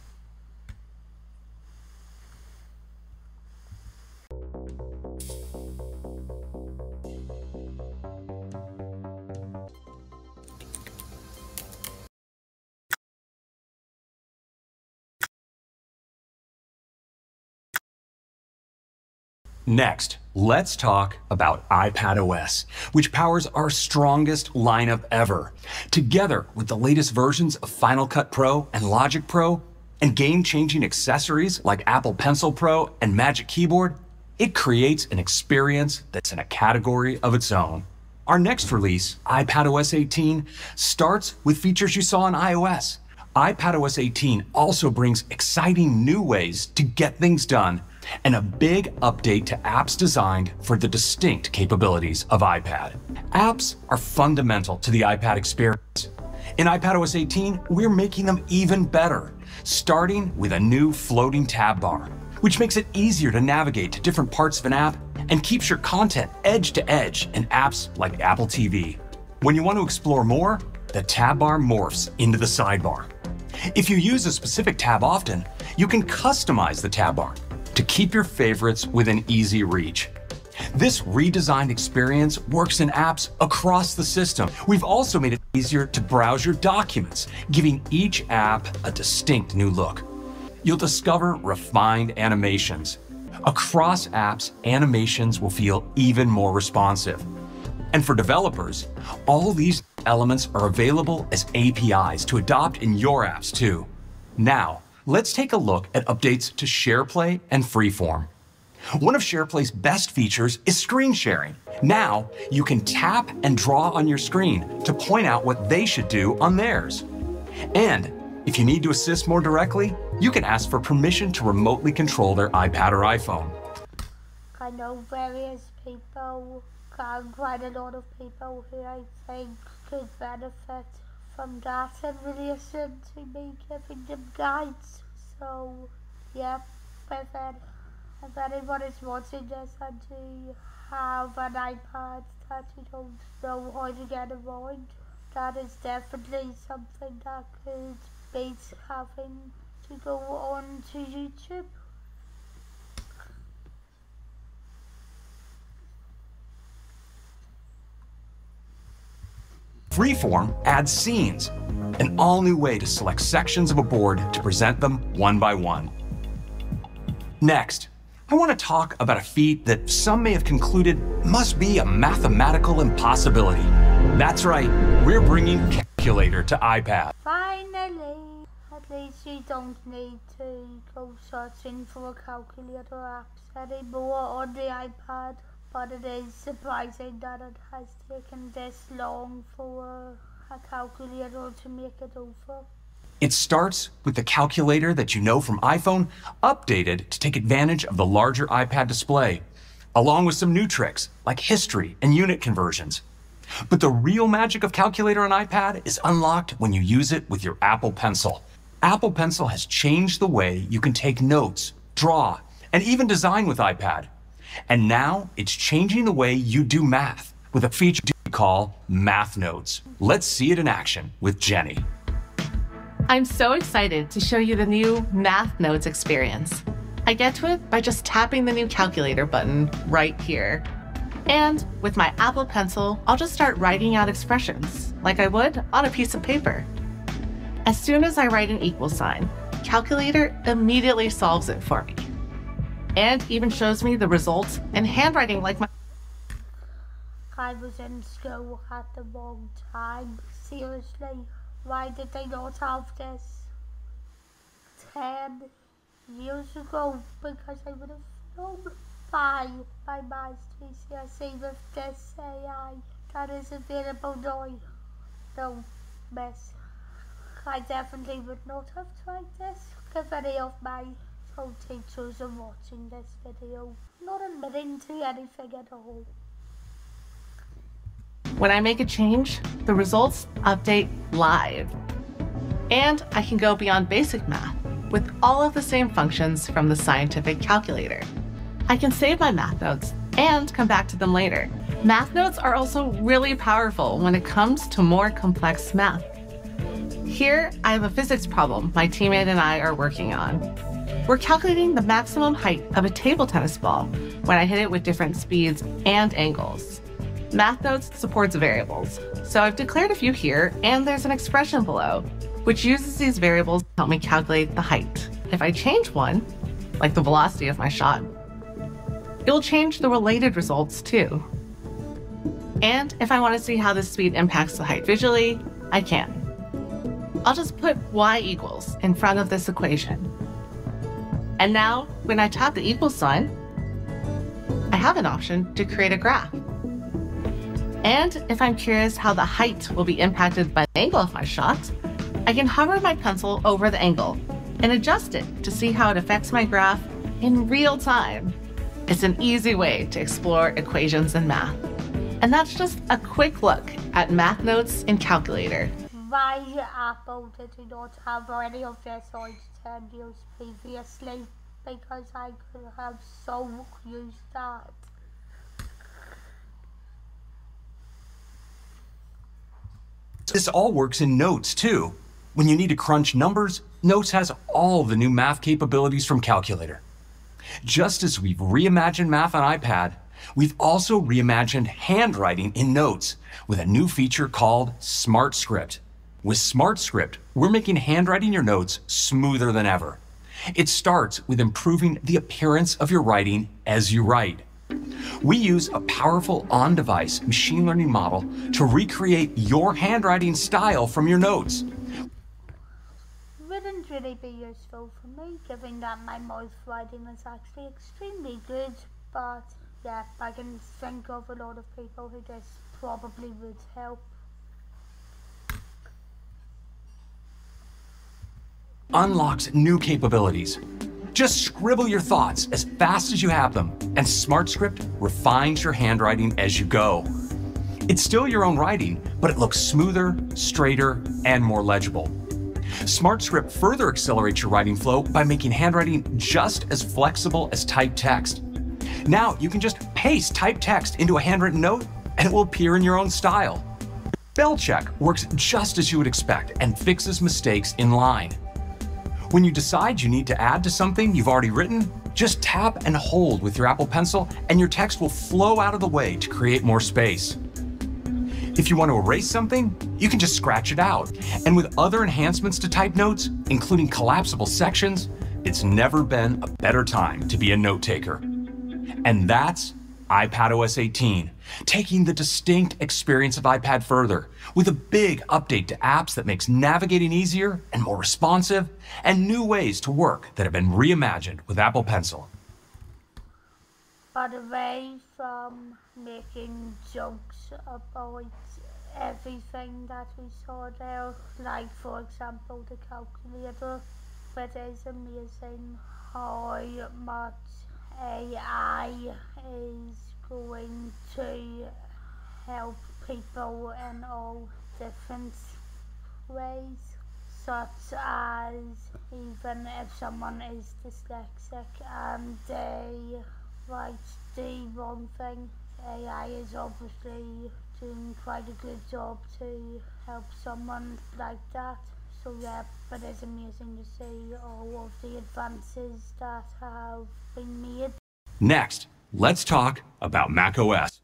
Next, let's talk about iPadOS, which powers our strongest lineup ever. Together with the latest versions of Final Cut Pro and Logic Pro, and game-changing accessories like Apple Pencil Pro and Magic Keyboard, it creates an experience that's in a category of its own. Our next release, iPadOS 18, starts with features you saw on iOS. iPadOS 18 also brings exciting new ways to get things done and a big update to apps designed for the distinct capabilities of iPad. Apps are fundamental to the iPad experience. In iPadOS 18, we're making them even better, starting with a new floating tab bar, which makes it easier to navigate to different parts of an app and keeps your content edge to edge in apps like Apple TV. When you want to explore more, the tab bar morphs into the sidebar. If you use a specific tab often, you can customize the tab bar to keep your favorites within easy reach. This redesigned experience works in apps across the system. We've also made it easier to browse your documents, giving each app a distinct new look. You'll discover refined animations. Across apps, animations will feel even more responsive. And for developers, all these elements are available as APIs to adopt in your apps too. Now, let's take a look at updates to SharePlay and Freeform. One of SharePlay's best features is screen sharing. Now, you can tap and draw on your screen to point out what they should do on theirs. And if you need to assist more directly, you can ask for permission to remotely control their iPad or iPhone. I know various people, quite a lot of people who I think could benefit from that in relation to me giving them guides. So, yeah, if anyone is watching this and you have an iPad that you don't know how to get around, that is definitely something that could beat having to go on to YouTube. Freeform adds scenes, an all-new way to select sections of a board to present them one by one. Next, I want to talk about a feat that some may have concluded must be a mathematical impossibility. That's right, we're bringing Calculator to iPad. Finally! At least you don't need to go searching for calculator apps anymore on the iPad. But it is surprising that it has taken this long for a calculator to make it over. It starts with the calculator that you know from iPhone, updated to take advantage of the larger iPad display, along with some new tricks like history and unit conversions. But the real magic of Calculator on iPad is unlocked when you use it with your Apple Pencil. Apple Pencil has changed the way you can take notes, draw, and even design with iPad. And now it's changing the way you do math with a feature we call Math Notes. Let's see it in action with Jenny. I'm so excited to show you the new Math Notes experience. I get to it by just tapping the new calculator button right here. And with my Apple Pencil, I'll just start writing out expressions like I would on a piece of paper. As soon as I write an equal sign, Calculator immediately solves it for me. And even shows me the results in handwriting like my... I was in school at the wrong time. Seriously, why did they not have this 10 years ago? Because I would have known by my maths GCSE with this AI that is available now. No, miss. I definitely would not have tried this if any of my teachers are watching this video, not admitting to anything at all. When I make a change, the results update live. And I can go beyond basic math with all of the same functions from the scientific calculator. I can save my math notes and come back to them later. Math notes are also really powerful when it comes to more complex math. Here, I have a physics problem my teammate and I are working on. We're calculating the maximum height of a table tennis ball when I hit it with different speeds and angles. Math Notes supports variables, so I've declared a few here, and there's an expression below, which uses these variables to help me calculate the height. If I change one, like the velocity of my shot, It will change the related results too. And if I want to see how this speed impacts the height visually, I can. I'll just put y equals in front of this equation. And now, when I tap the equals sign, I have an option to create a graph. And if I'm curious how the height will be impacted by the angle of my shot, I can hover my pencil over the angle and adjust it to see how it affects my graph in real time. It's an easy way to explore equations in math. And that's just a quick look at math notes in Calculator. Why Apple did not have any of their sites 10 years previously? Because I could have so used that. This all works in Notes too. When you need to crunch numbers, Notes has all the new math capabilities from Calculator. Just as we've reimagined math on iPad, we've also reimagined handwriting in Notes with a new feature called Smart Script. With Smart Script, we're making handwriting your notes smoother than ever. It starts with improving the appearance of your writing as you write. We use a powerful on-device machine learning model to recreate your handwriting style from your notes. Wouldn't really be useful for me, given that my mouth writing is actually extremely good, but yeah, I can think of a lot of people who this probably would help. Unlocks new capabilities. Just scribble your thoughts as fast as you have them, and Smart Script refines your handwriting as you go. It's still your own writing, but it looks smoother, straighter, and more legible. Smart Script further accelerates your writing flow by making handwriting just as flexible as typed text. Now you can just paste typed text into a handwritten note, and it will appear in your own style. Spell check works just as you would expect and fixes mistakes in line. When you decide you need to add to something you've already written, just tap and hold with your Apple Pencil and your text will flow out of the way to create more space. If you want to erase something, you can just scratch it out. And with other enhancements to type notes, including collapsible sections, it's never been a better time to be a note taker. And that's iPadOS 18, taking the distinct experience of iPad further with a big update to apps that makes navigating easier and more responsive, and new ways to work that have been reimagined with Apple Pencil. But away from making jokes about everything that we saw there, like for example the calculator, it is amazing how much AI is going to help people in all different ways, such as even if someone is dyslexic and they write the wrong thing, AI is obviously doing quite a good job to help someone like that. So yeah, but it's amazing to see all of the advances that have been made. Next, let's talk about macOS.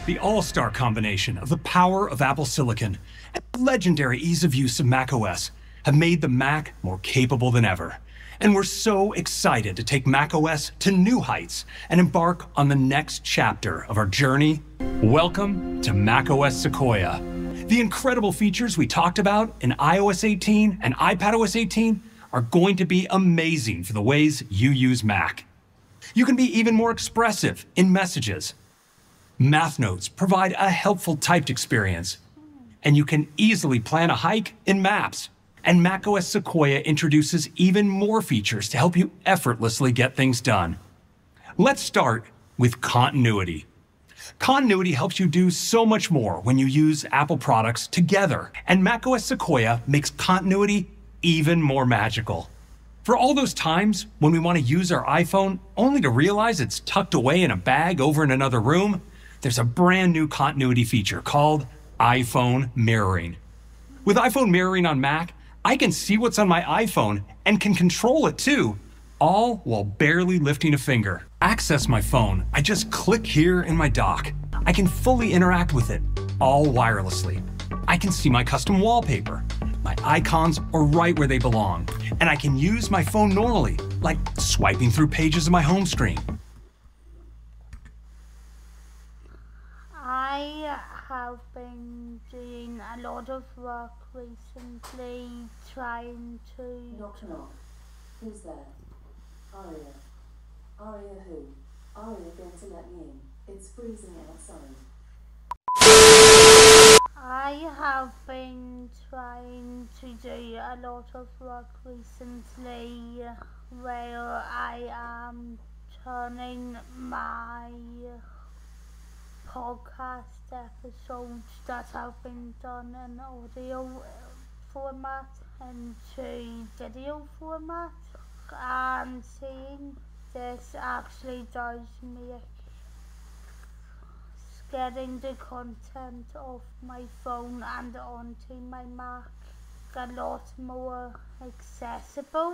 The all-star combination of the power of Apple Silicon and the legendary ease of use of macOS have made the Mac more capable than ever. And we're so excited to take macOS to new heights and embark on the next chapter of our journey. Welcome to macOS Sequoia. The incredible features we talked about in iOS 18 and iPadOS 18 are going to be amazing for the ways you use Mac. You can be even more expressive in messages. Math notes provide a helpful typed experience, and you can easily plan a hike in Maps. And macOS Sequoia introduces even more features to help you effortlessly get things done. Let's start with continuity. Continuity helps you do so much more when you use Apple products together, and macOS Sequoia makes continuity even more magical. For all those times when we want to use our iPhone only to realize it's tucked away in a bag over in another room, there's a brand new continuity feature called iPhone mirroring. With iPhone mirroring on Mac, I can see what's on my iPhone and can control it too, all while barely lifting a finger. Access my phone, I just click here in my dock. I can fully interact with it, all wirelessly. I can see my custom wallpaper. My icons are right where they belong, and I can use my phone normally, like swiping through pages of my home screen. I have been doing a lot of work recently trying to... Knock knock. Who's there? Aria. Aria who? Aria going to let me in. It's freezing outside. I have been trying to do a lot of work recently where I am turning my podcast episodes that have been done in audio format into video format, and seeing this actually does make getting the content off my phone and onto my Mac a lot more accessible,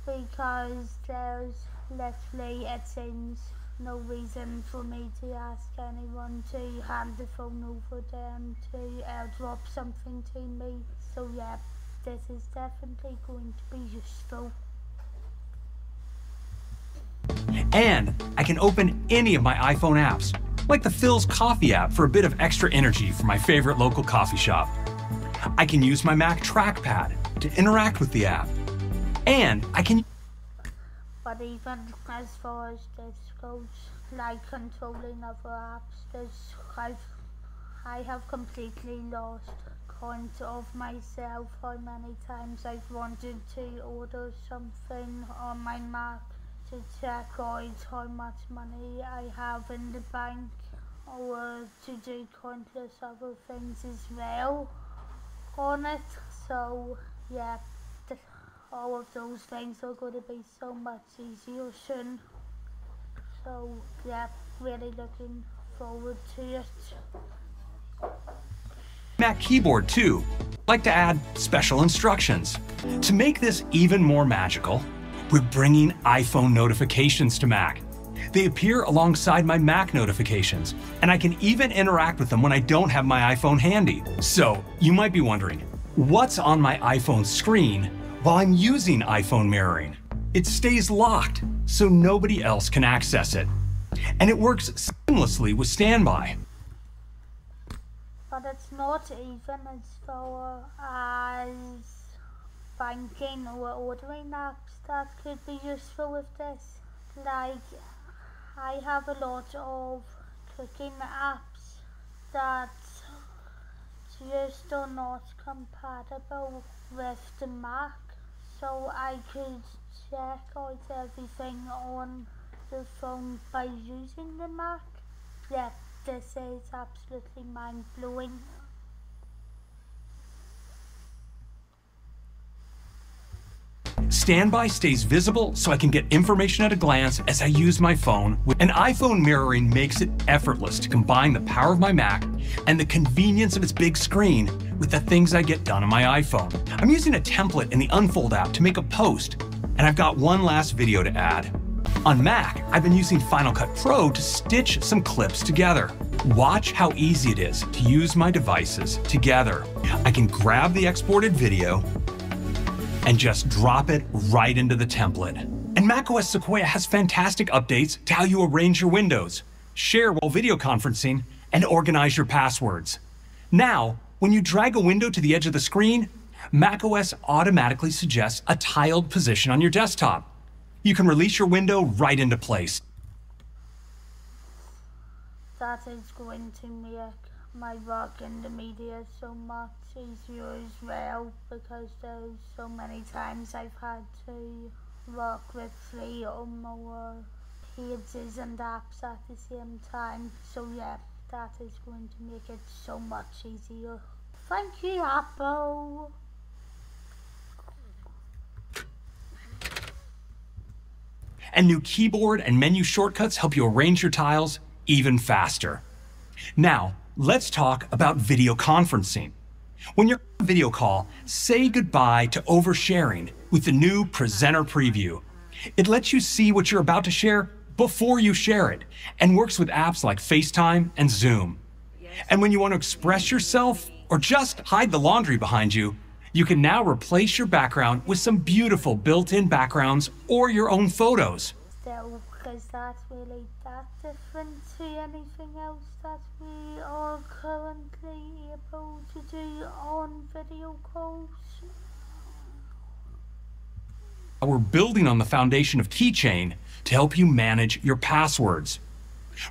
because there's literally, it seems, no reason for me to ask anyone to hand the phone over them to airdrop something to me. So yeah, this is definitely going to be useful. And I can open any of my iPhone apps, like the Phil's Coffee app for a bit of extra energy for my favorite local coffee shop. I can use my Mac trackpad to interact with the app. And I can... But even as far as this goes, like controlling other apps, I have completely lost count of myself how many times I've wanted to order something on my Mac to check out how much money I have in the bank, or to do countless other things as well on it. So yeah, all of those things are going to be so much easier soon. So yeah, really looking forward to it. Mac keyboard too. I'd like to add special instructions. To make this even more magical, we're bringing iPhone notifications to Mac. They appear alongside my Mac notifications, and I can even interact with them when I don't have my iPhone handy. So you might be wondering, what's on my iPhone screen while I'm using iPhone mirroring? It stays locked, so nobody else can access it. And it works seamlessly with standby. But it's not even as far as banking or ordering apps that could be useful with this. Like, I have a lot of cooking apps that just are not compatible with the Mac, so I could check out everything on the phone by using the Mac. Yeah, this is absolutely mind-blowing. Standby stays visible so I can get information at a glance as I use my phone. And iPhone mirroring makes it effortless to combine the power of my Mac and the convenience of its big screen with the things I get done on my iPhone. I'm using a template in the Unfold app to make a post, and I've got one last video to add. On Mac, I've been using Final Cut Pro to stitch some clips together. Watch how easy it is to use my devices together. I can grab the exported video and just drop it right into the template. And macOS Sequoia has fantastic updates to how you arrange your windows, share while video conferencing, and organize your passwords. Now, when you drag a window to the edge of the screen, macOS automatically suggests a tiled position on your desktop. You can release your window right into place. That is going to make my work in the media so much easier as well, because there's so many times I've had to work with 3 or more pages and apps at the same time. So yeah, that is going to make it so much easier. Thank you, Apple. And new keyboard and menu shortcuts help you arrange your tiles even faster. Now, let's talk about video conferencing. When you're on a video call, say goodbye to oversharing with the new Presenter Preview. It lets you see what you're about to share before you share it, and works with apps like FaceTime and Zoom. And when you want to express yourself or just hide the laundry behind you, you can now replace your background with some beautiful built-in backgrounds or your own photos. So, is that really that different to anything else that we are currently able to do on video calls? We're building on the foundation of Keychain to help you manage your passwords.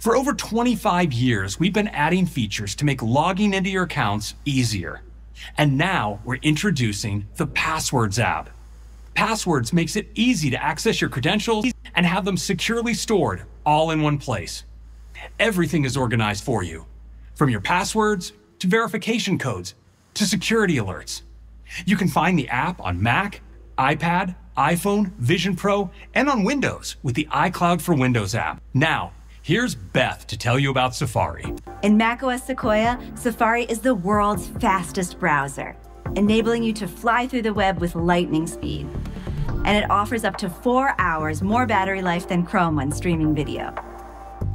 For over 25 years, we've been adding features to make logging into your accounts easier. And now we're introducing the Passwords app. Passwords makes it easy to access your credentials and have them securely stored all in one place. Everything is organized for you, from your passwords to verification codes to security alerts. You can find the app on Mac, iPad, iPhone, Vision Pro, and on Windows with the iCloud for Windows app. Now, here's Beth to tell you about Safari. In macOS Sequoia, Safari is the world's fastest browser, enabling you to fly through the web with lightning speed. And it offers up to 4 hours more battery life than Chrome when streaming video.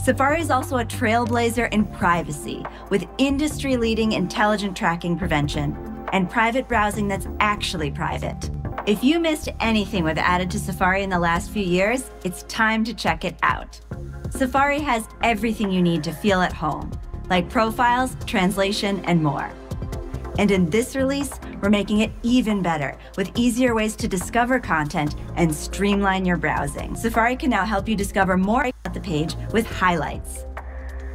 Safari is also a trailblazer in privacy, with industry-leading intelligent tracking prevention and private browsing that's actually private. If you missed anything we've added to Safari in the last few years, it's time to check it out. Safari has everything you need to feel at home, like profiles, translation, and more. And in this release, we're making it even better with easier ways to discover content and streamline your browsing. Safari can now help you discover more about the page with highlights.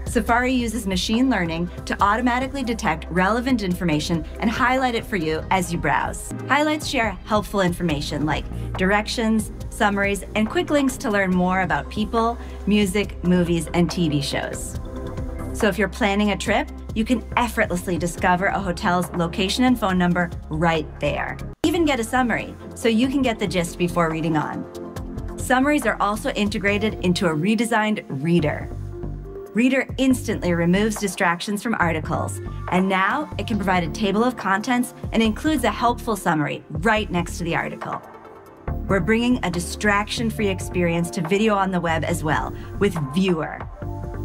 Safari uses machine learning to automatically detect relevant information and highlight it for you as you browse. Highlights share helpful information like directions, summaries, and quick links to learn more about people, music, movies, and TV shows. So if you're planning a trip, you can effortlessly discover a hotel's location and phone number right there. Even get a summary, so you can get the gist before reading on. Summaries are also integrated into a redesigned Reader. Reader instantly removes distractions from articles, and now it can provide a table of contents and includes a helpful summary right next to the article. We're bringing a distraction-free experience to video on the web as well, with Viewer.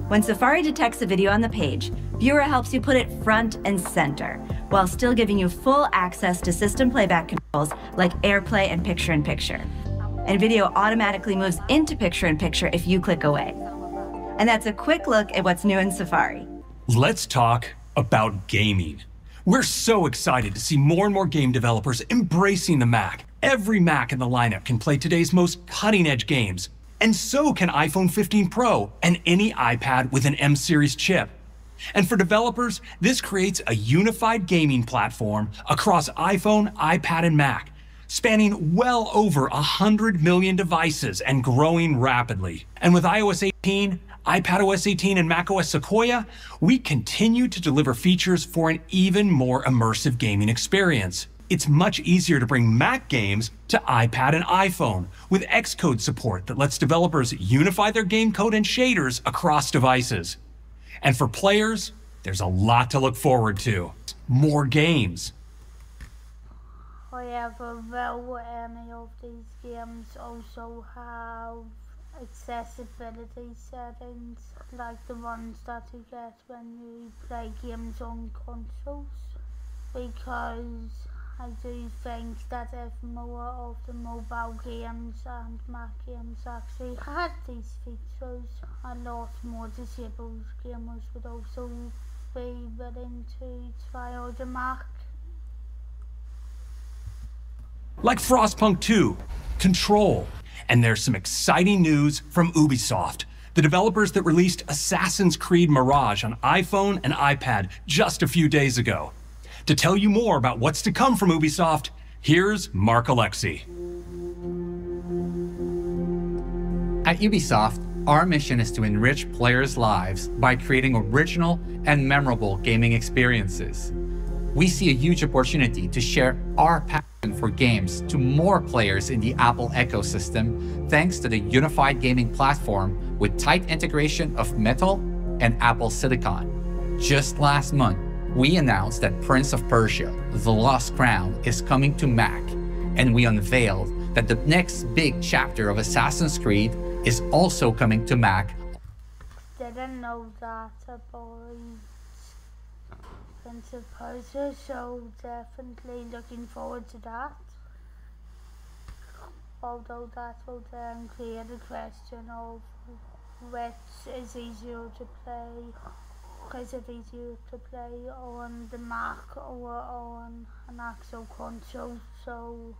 When Safari detects a video on the page, Viewer helps you put it front and center, while still giving you full access to system playback controls like AirPlay and Picture-in-Picture. And video automatically moves into Picture-in-Picture if you click away. And that's a quick look at what's new in Safari. Let's talk about gaming. We're so excited to see more and more game developers embracing the Mac. Every Mac in the lineup can play today's most cutting-edge games, and so can iPhone 15 Pro and any iPad with an M-series chip. And for developers, this creates a unified gaming platform across iPhone, iPad, and Mac, spanning well over 100 million devices and growing rapidly. And with iOS 18, iPadOS 18, and macOS Sequoia, we continue to deliver features for an even more immersive gaming experience. It's much easier to bring Mac games to iPad and iPhone with Xcode support that lets developers unify their game code and shaders across devices. And for players, there's a lot to look forward to. More games. However, will any of these games also have accessibility settings like the ones that you get when you play games on consoles? Because I do think that if more of the mobile games and Mac games actually had these features, a lot more disabled gamers would also be willing to try out a Mac. Like Frostpunk 2, Control, and there's some exciting news from Ubisoft, the developers that released Assassin's Creed Mirage on iPhone and iPad just a few days ago. To tell you more about what's to come from Ubisoft, here's Mark Alexi. At Ubisoft, our mission is to enrich players' lives by creating original and memorable gaming experiences. We see a huge opportunity to share our passion for games to more players in the Apple ecosystem thanks to the unified gaming platform with tight integration of Metal and Apple Silicon. Just last month, we announced that Prince of Persia: The Lost Crown is coming to Mac, and we unveiled that the next big chapter of Assassin's Creed is also coming to Mac. Didn't know that about Prince of Persia, so definitely looking forward to that. Although that will then create a question of which is easier to play. Is it easier to play on the Mac or on an actual console? So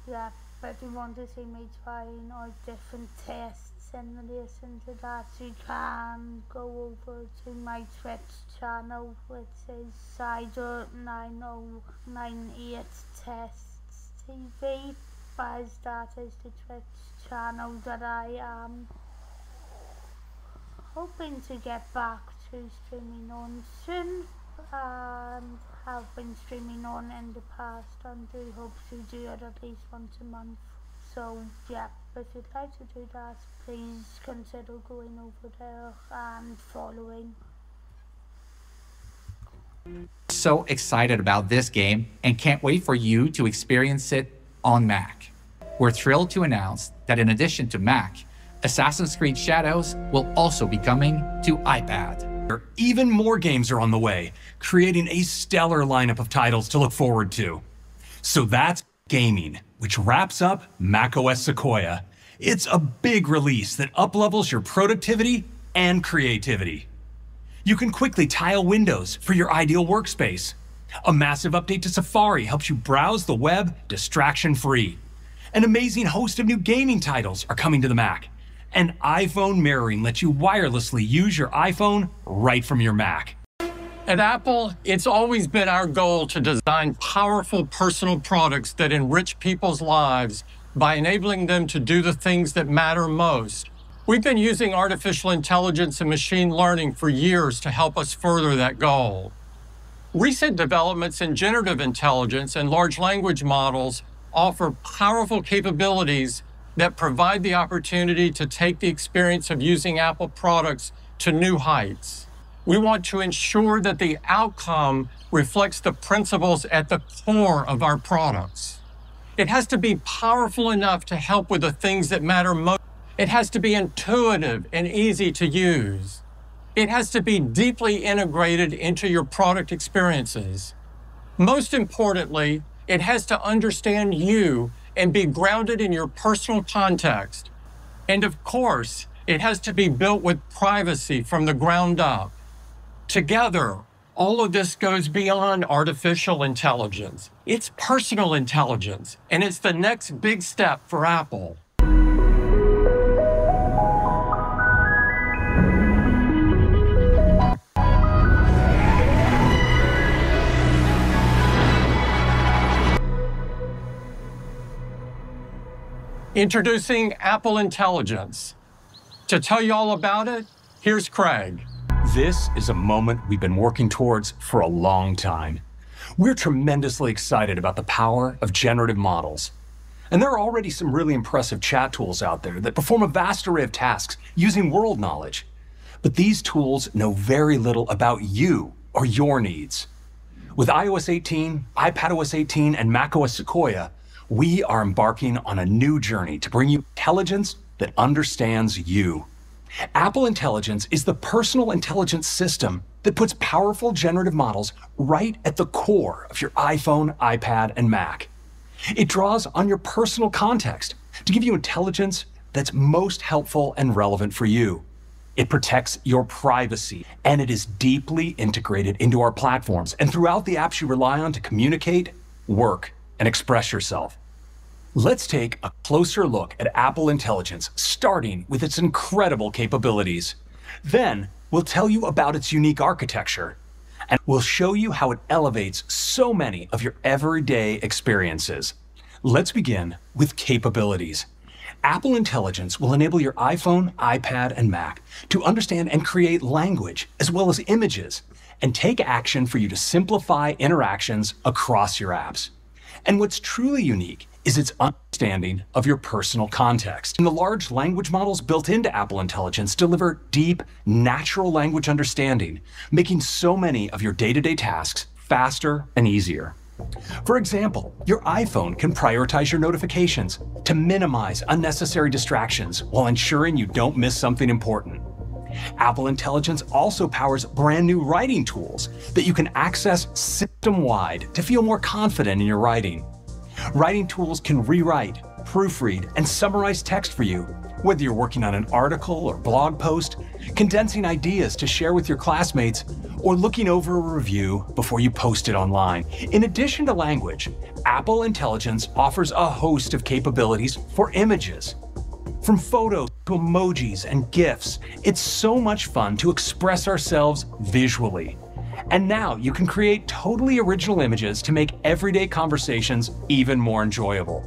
yeah, but if you want to see me trying or different tests in relation to that, you can go over to my Twitch channel, which is Cider9098 Tests TV, as that is the Twitch channel that I am hoping to get back to streaming on soon, and have been streaming on in the past, and do hope to do it at least once a month. So yeah, if you'd like to do that, please consider going over there and following. So excited about this game and can't wait for you to experience it on Mac. We're thrilled to announce that in addition to Mac, Assassin's Creed Shadows will also be coming to iPad. Even more games are on the way, creating a stellar lineup of titles to look forward to. So that's gaming, which wraps up macOS Sequoia. It's a big release that uplevels your productivity and creativity. You can quickly tile windows for your ideal workspace. A massive update to Safari helps you browse the web distraction-free. An amazing host of new gaming titles are coming to the Mac. And iPhone mirroring lets you wirelessly use your iPhone right from your Mac. At Apple, it's always been our goal to design powerful personal products that enrich people's lives by enabling them to do the things that matter most. We've been using artificial intelligence and machine learning for years to help us further that goal. Recent developments in generative intelligence and large language models offer powerful capabilities that provide the opportunity to take the experience of using Apple products to new heights. We want to ensure that the outcome reflects the principles at the core of our products. It has to be powerful enough to help with the things that matter most. It has to be intuitive and easy to use. It has to be deeply integrated into your product experiences. Most importantly, it has to understand you and be grounded in your personal context. And of course, it has to be built with privacy from the ground up. Together, all of this goes beyond artificial intelligence. It's personal intelligence, and it's the next big step for Apple. Introducing Apple Intelligence. To tell you all about it, here's Craig. This is a moment we've been working towards for a long time. We're tremendously excited about the power of generative models. And there are already some really impressive chat tools out there that perform a vast array of tasks using world knowledge. But these tools know very little about you or your needs. With iOS 18, iPadOS 18, and macOS Sequoia, we are embarking on a new journey to bring you intelligence that understands you. Apple Intelligence is the personal intelligence system that puts powerful generative models right at the core of your iPhone, iPad, and Mac. It draws on your personal context to give you intelligence that's most helpful and relevant for you. It protects your privacy, and it is deeply integrated into our platforms and throughout the apps you rely on to communicate, work, and express yourself. Let's take a closer look at Apple Intelligence, starting with its incredible capabilities. Then, we'll tell you about its unique architecture, and we'll show you how it elevates so many of your everyday experiences. Let's begin with capabilities. Apple Intelligence will enable your iPhone, iPad, and Mac to understand and create language, as well as images, and take action for you to simplify interactions across your apps. And what's truly unique is its understanding of your personal context. And the large language models built into Apple Intelligence deliver deep, natural language understanding, making so many of your day-to-day tasks faster and easier. For example, your iPhone can prioritize your notifications to minimize unnecessary distractions while ensuring you don't miss something important. Apple Intelligence also powers brand new writing tools that you can access system-wide to feel more confident in your writing. Writing tools can rewrite, proofread, and summarize text for you, whether you're working on an article or blog post, condensing ideas to share with your classmates, or looking over a review before you post it online. In addition to language, Apple Intelligence offers a host of capabilities for images. From photos to emojis and GIFs, it's so much fun to express ourselves visually. And now you can create totally original images to make everyday conversations even more enjoyable.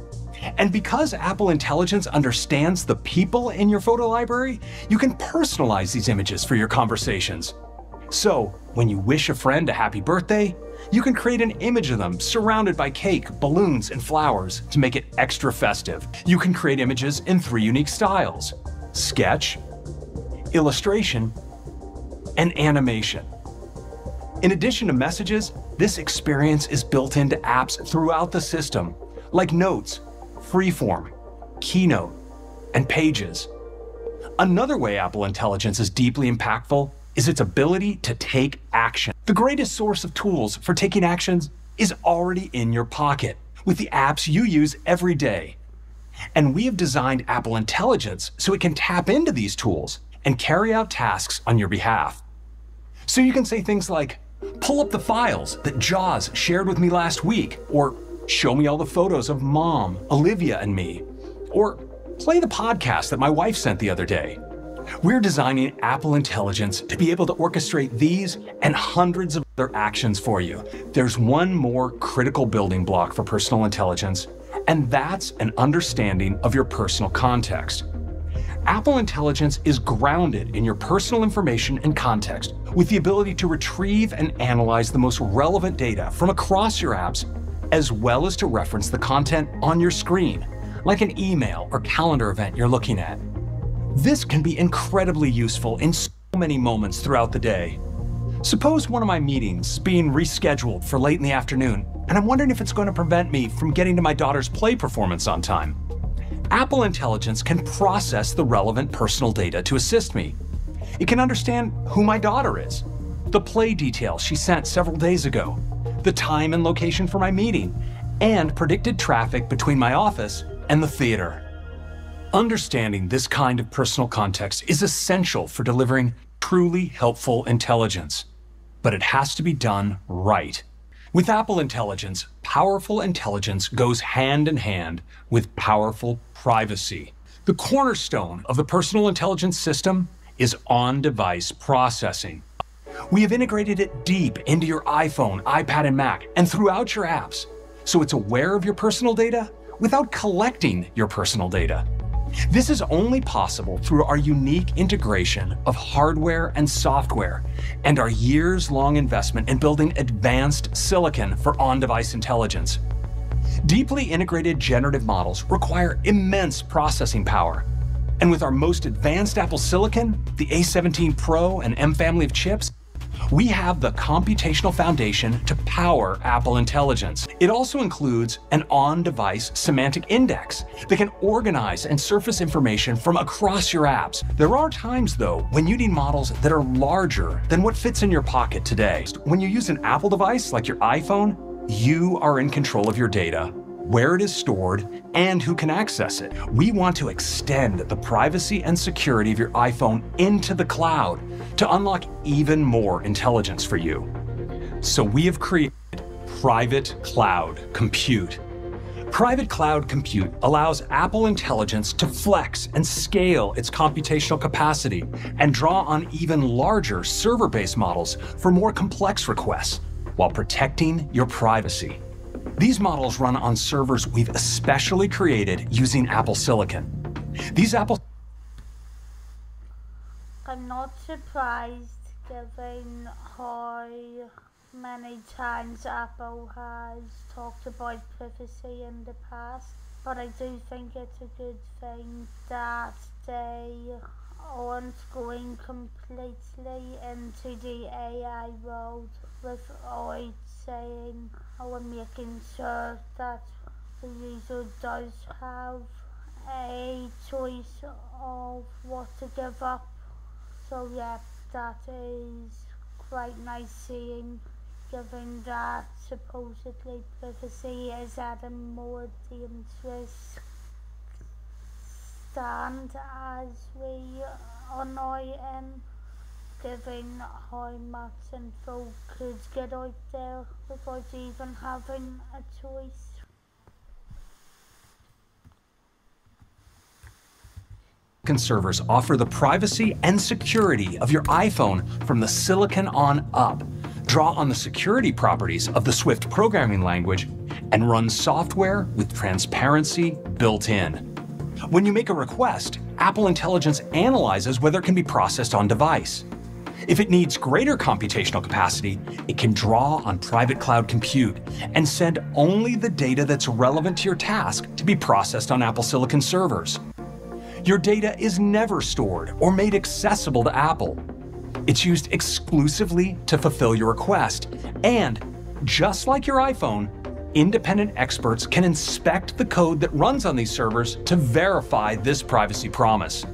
And because Apple Intelligence understands the people in your photo library, you can personalize these images for your conversations. So, when you wish a friend a happy birthday, you can create an image of them surrounded by cake, balloons, and flowers to make it extra festive. You can create images in 3 unique styles: sketch, illustration, and animation. In addition to messages, this experience is built into apps throughout the system, like Notes, Freeform, Keynote, and Pages. Another way Apple Intelligence is deeply impactful is its ability to take action. The greatest source of tools for taking actions is already in your pocket with the apps you use every day. And we have designed Apple Intelligence so it can tap into these tools and carry out tasks on your behalf. So you can say things like, pull up the files that Jaws shared with me last week, or show me all the photos of Mom, Olivia, and me, or play the podcast that my wife sent the other day. We're designing Apple Intelligence to be able to orchestrate these and hundreds of other actions for you. There's one more critical building block for personal intelligence, and that's an understanding of your personal context. Apple Intelligence is grounded in your personal information and context with the ability to retrieve and analyze the most relevant data from across your apps, as well as to reference the content on your screen, like an email or calendar event you're looking at. This can be incredibly useful in so many moments throughout the day. Suppose one of my meetings is being rescheduled for late in the afternoon, and I'm wondering if it's going to prevent me from getting to my daughter's play performance on time. Apple Intelligence can process the relevant personal data to assist me. It can understand who my daughter is, the play details she sent several days ago, the time and location for my meeting, and predicted traffic between my office and the theater. Understanding this kind of personal context is essential for delivering truly helpful intelligence, but it has to be done right. With Apple Intelligence, powerful intelligence goes hand in hand with powerful privacy. The cornerstone of the personal intelligence system is on-device processing. We have integrated it deep into your iPhone, iPad, and Mac, and throughout your apps, so it's aware of your personal data without collecting your personal data. This is only possible through our unique integration of hardware and software and our years-long investment in building advanced silicon for on-device intelligence. Deeply integrated generative models require immense processing power. And with our most advanced Apple silicon, the A17 Pro and M family of chips, we have the computational foundation to power Apple Intelligence. It also includes an on-device semantic index that can organize and surface information from across your apps. There are times, though, when you need models that are larger than what fits in your pocket today. When you use an Apple device like your iPhone, you are in control of your data, where it is stored, and who can access it. We want to extend the privacy and security of your iPhone into the cloud to unlock even more intelligence for you. So we have created Private Cloud Compute. Private Cloud Compute allows Apple Intelligence to flex and scale its computational capacity and draw on even larger server-based models for more complex requests while protecting your privacy. These models run on servers we've especially created using Apple Silicon. I'm not surprised given how many times Apple has talked about privacy in the past, but I do think it's a good thing that they aren't going completely into the AI world without saying or making sure that the user does have a choice of what to give up. So yeah, that is quite nice seeing, given that supposedly privacy is at a more dangerous stand as we are now in, given how much info could get out there without even having a choice. Servers offer the privacy and security of your iPhone from the silicon on up. Draw on the security properties of the Swift programming language and run software with transparency built in. When you make a request, Apple Intelligence analyzes whether it can be processed on device. If it needs greater computational capacity, it can draw on private cloud compute and send only the data that's relevant to your task to be processed on Apple Silicon servers. Your data is never stored or made accessible to Apple. It's used exclusively to fulfill your request. And just like your iPhone, independent experts can inspect the code that runs on these servers to verify this privacy promise.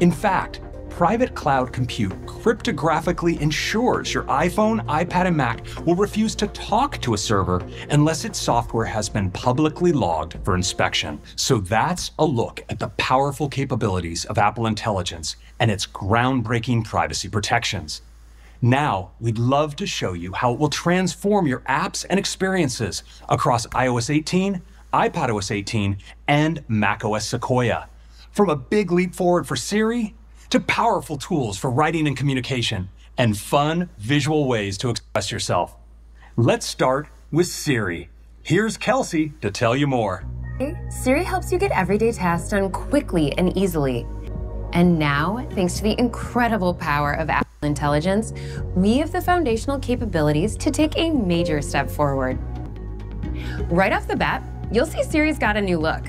In fact, private cloud compute cryptographically ensures your iPhone, iPad, and Mac will refuse to talk to a server unless its software has been publicly logged for inspection. So that's a look at the powerful capabilities of Apple Intelligence and its groundbreaking privacy protections. Now, we'd love to show you how it will transform your apps and experiences across iOS 18, iPadOS 18, and macOS Sequoia. From a big leap forward for Siri, to powerful tools for writing and communication, and fun visual ways to express yourself. Let's start with Siri. Here's Kelsey to tell you more. Siri helps you get everyday tasks done quickly and easily. And now, thanks to the incredible power of Apple Intelligence, we have the foundational capabilities to take a major step forward. Right off the bat, you'll see Siri's got a new look.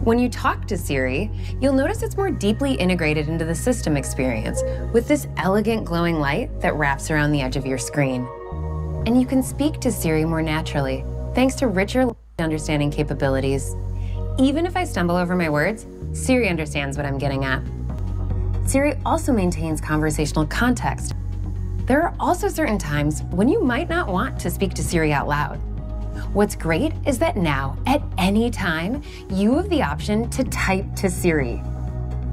When you talk to Siri, you'll notice it's more deeply integrated into the system experience with this elegant glowing light that wraps around the edge of your screen. And you can speak to Siri more naturally, thanks to richer understanding capabilities. Even if I stumble over my words, Siri understands what I'm getting at. Siri also maintains conversational context. There are also certain times when you might not want to speak to Siri out loud. What's great is that now, at any time, you have the option to type to Siri.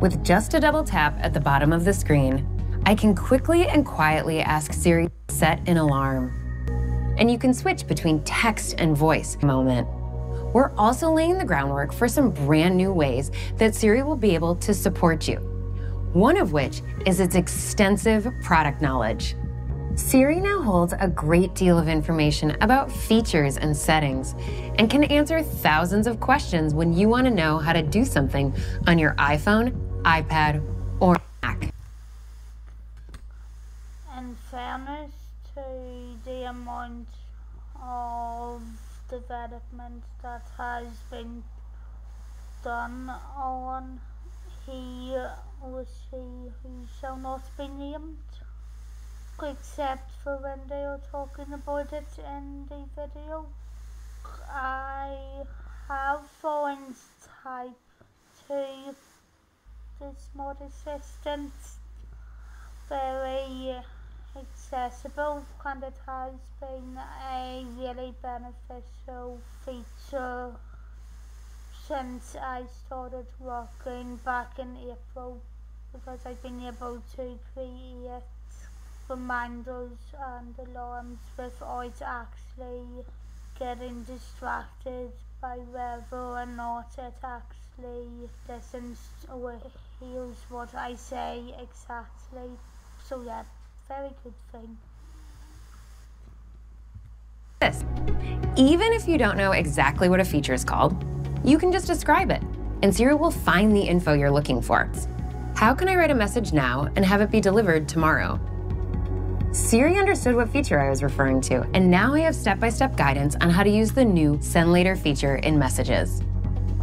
With just a double tap at the bottom of the screen, I can quickly and quietly ask Siri to set an alarm. And you can switch between text and voice in a moment. We're also laying the groundwork for some brand new ways that Siri will be able to support you. One of which is its extensive product knowledge. Siri now holds a great deal of information about features and settings and can answer thousands of questions when you want to know how to do something on your iPhone, iPad, or Mac. In fairness to the amount of development that has been done on he or she who shall not be named, except for when they are talking about it in the video, I have found type to the smart assistant very accessible, and it has been a really beneficial feature since I started working back in April, because I've been able to create reminders and alarms without actually getting distracted by whether or not it actually listens or hears what I say exactly. So yeah, very good thing. Even if you don't know exactly what a feature is called, you can just describe it, and Siri will find the info you're looking for. How can I write a message now and have it be delivered tomorrow? Siri understood what feature I was referring to, and now I have step-by-step guidance on how to use the new Send Later feature in Messages.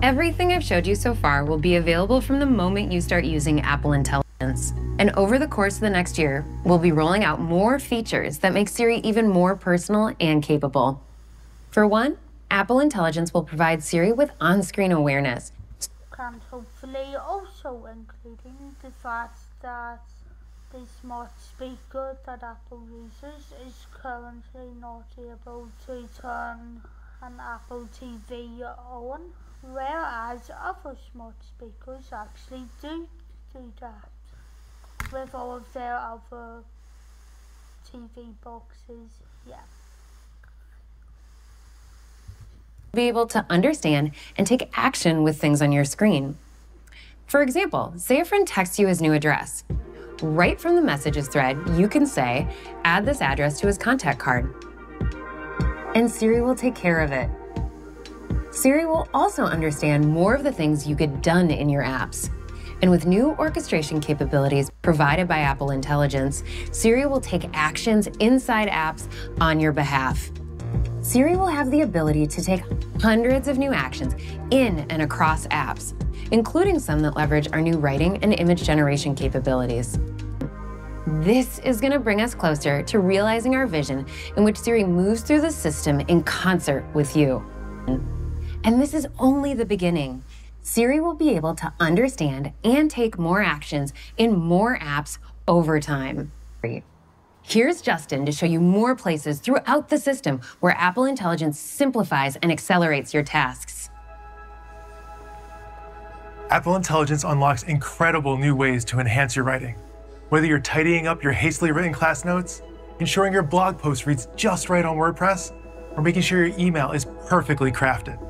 Everything I've showed you so far will be available from the moment you start using Apple Intelligence. Intelligence. And over the course of the next year, we'll be rolling out more features that make Siri even more personal and capable. For one, Apple Intelligence will provide Siri with on-screen awareness. And hopefully also including the fact that the smart speaker that Apple uses is currently not able to turn an Apple TV on, whereas other smart speakers actually do that with all of their other TV boxes. Yeah. Be able to understand and take action with things on your screen. For example, say a friend texts you his new address. Right from the messages thread, you can say, add this address to his contact card. And Siri will take care of it. Siri will also understand more of the things you get done in your apps. And with new orchestration capabilities provided by Apple Intelligence, Siri will take actions inside apps on your behalf. Siri will have the ability to take hundreds of new actions in and across apps, including some that leverage our new writing and image generation capabilities. This is going to bring us closer to realizing our vision in which Siri moves through the system in concert with you. And this is only the beginning. Siri will be able to understand and take more actions in more apps over time. Here's Justin to show you more places throughout the system where Apple Intelligence simplifies and accelerates your tasks. Apple Intelligence unlocks incredible new ways to enhance your writing. Whether you're tidying up your hastily written class notes, ensuring your blog post reads just right on WordPress, or making sure your email is perfectly crafted.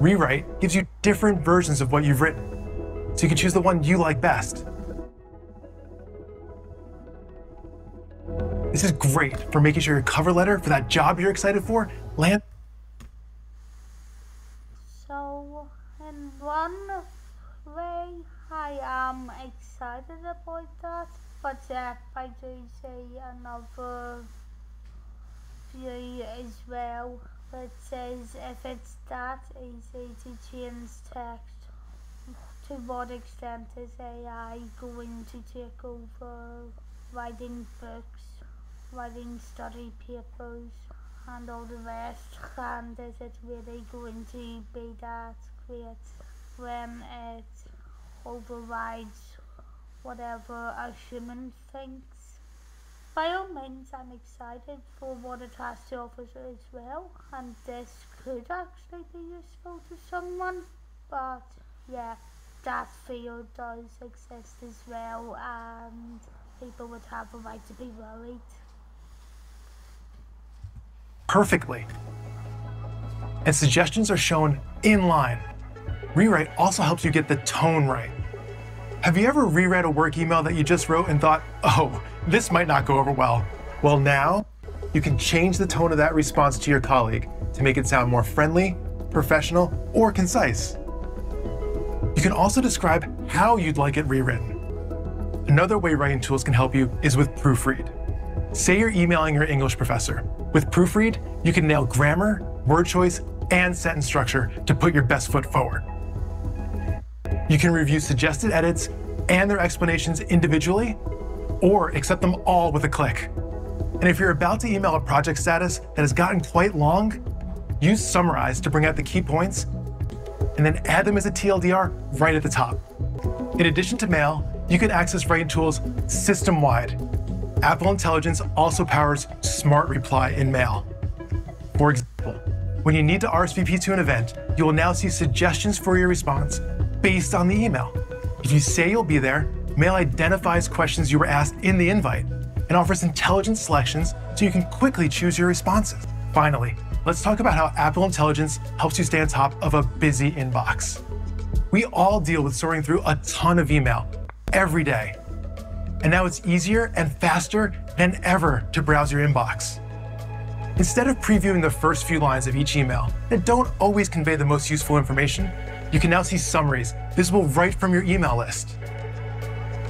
Rewrite gives you different versions of what you've written, so you can choose the one you like best. This is great for making sure your cover letter for that job you're excited for lands. So, in one way, I am excited about that, but yeah, I do see another view as well, which says if it's that easy to change text, to what extent is AI going to take over writing books, writing study papers, and all the rest, and is it really going to be that great when it overrides whatever a human thinks? By all means, I'm excited for what it has to offer as well, and this could actually be useful to someone, but yeah, that fear does exist as well, and people would have a right to be worried. Perfectly. And suggestions are shown in line. Rewrite also helps you get the tone right. Have you ever reread a work email that you just wrote and thought, oh, this might not go over well? Well, now you can change the tone of that response to your colleague to make it sound more friendly, professional, or concise. You can also describe how you'd like it rewritten. Another way writing tools can help you is with Proofread. Say you're emailing your English professor. With Proofread, you can nail grammar, word choice, and sentence structure to put your best foot forward. You can review suggested edits and their explanations individually, or accept them all with a click. And if you're about to email a project status that has gotten quite long, use Summarize to bring out the key points, and then add them as a TLDR right at the top. In addition to Mail, you can access writing tools system-wide. Apple Intelligence also powers Smart Reply in Mail. For example, when you need to RSVP to an event, you will now see suggestions for your response based on the email. If you say you'll be there, Mail identifies questions you were asked in the invite and offers intelligent selections so you can quickly choose your responses. Finally, let's talk about how Apple Intelligence helps you stay on top of a busy inbox. We all deal with sorting through a ton of email every day. And now it's easier and faster than ever to browse your inbox. Instead of previewing the first few lines of each email that don't always convey the most useful information, you can now see summaries visible right from your email list.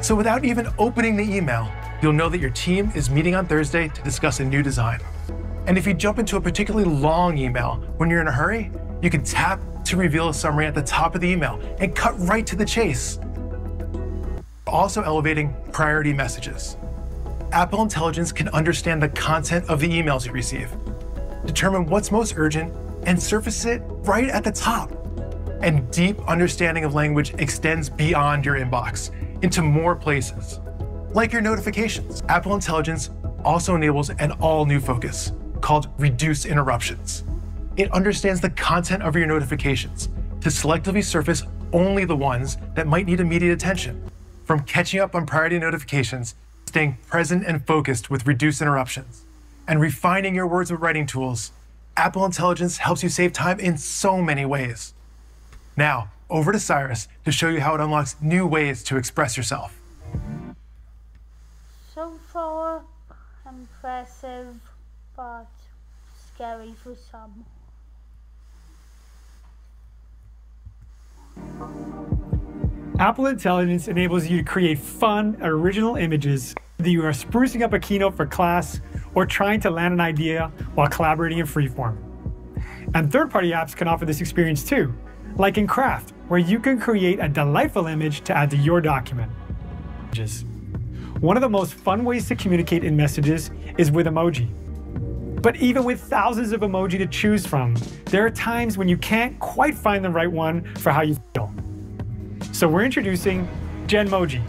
So without even opening the email, you'll know that your team is meeting on Thursday to discuss a new design. And if you jump into a particularly long email when you're in a hurry, you can tap to reveal a summary at the top of the email and cut right to the chase. also elevating priority messages. Apple Intelligence can understand the content of the emails you receive, determine what's most urgent, and surface it right at the top. And deep understanding of language extends beyond your inbox into more places, like your notifications. Apple Intelligence also enables an all-new focus called Reduce Interruptions. It understands the content of your notifications to selectively surface only the ones that might need immediate attention. From catching up on priority notifications, staying present and focused with Reduce Interruptions, and refining your words with writing tools, Apple Intelligence helps you save time in so many ways. Now, over to Cyrus to show you how it unlocks new ways to express yourself. So far, impressive, but scary for some. Apple Intelligence enables you to create fun, original images, whether you are sprucing up a keynote for class or trying to land an idea while collaborating in freeform. And third-party apps can offer this experience too, like in Craft, where you can create a delightful image to add to your document. One of the most fun ways to communicate in messages is with emoji. But even with thousands of emoji to choose from, there are times when you can't quite find the right one for how you feel. So we're introducing Genmoji.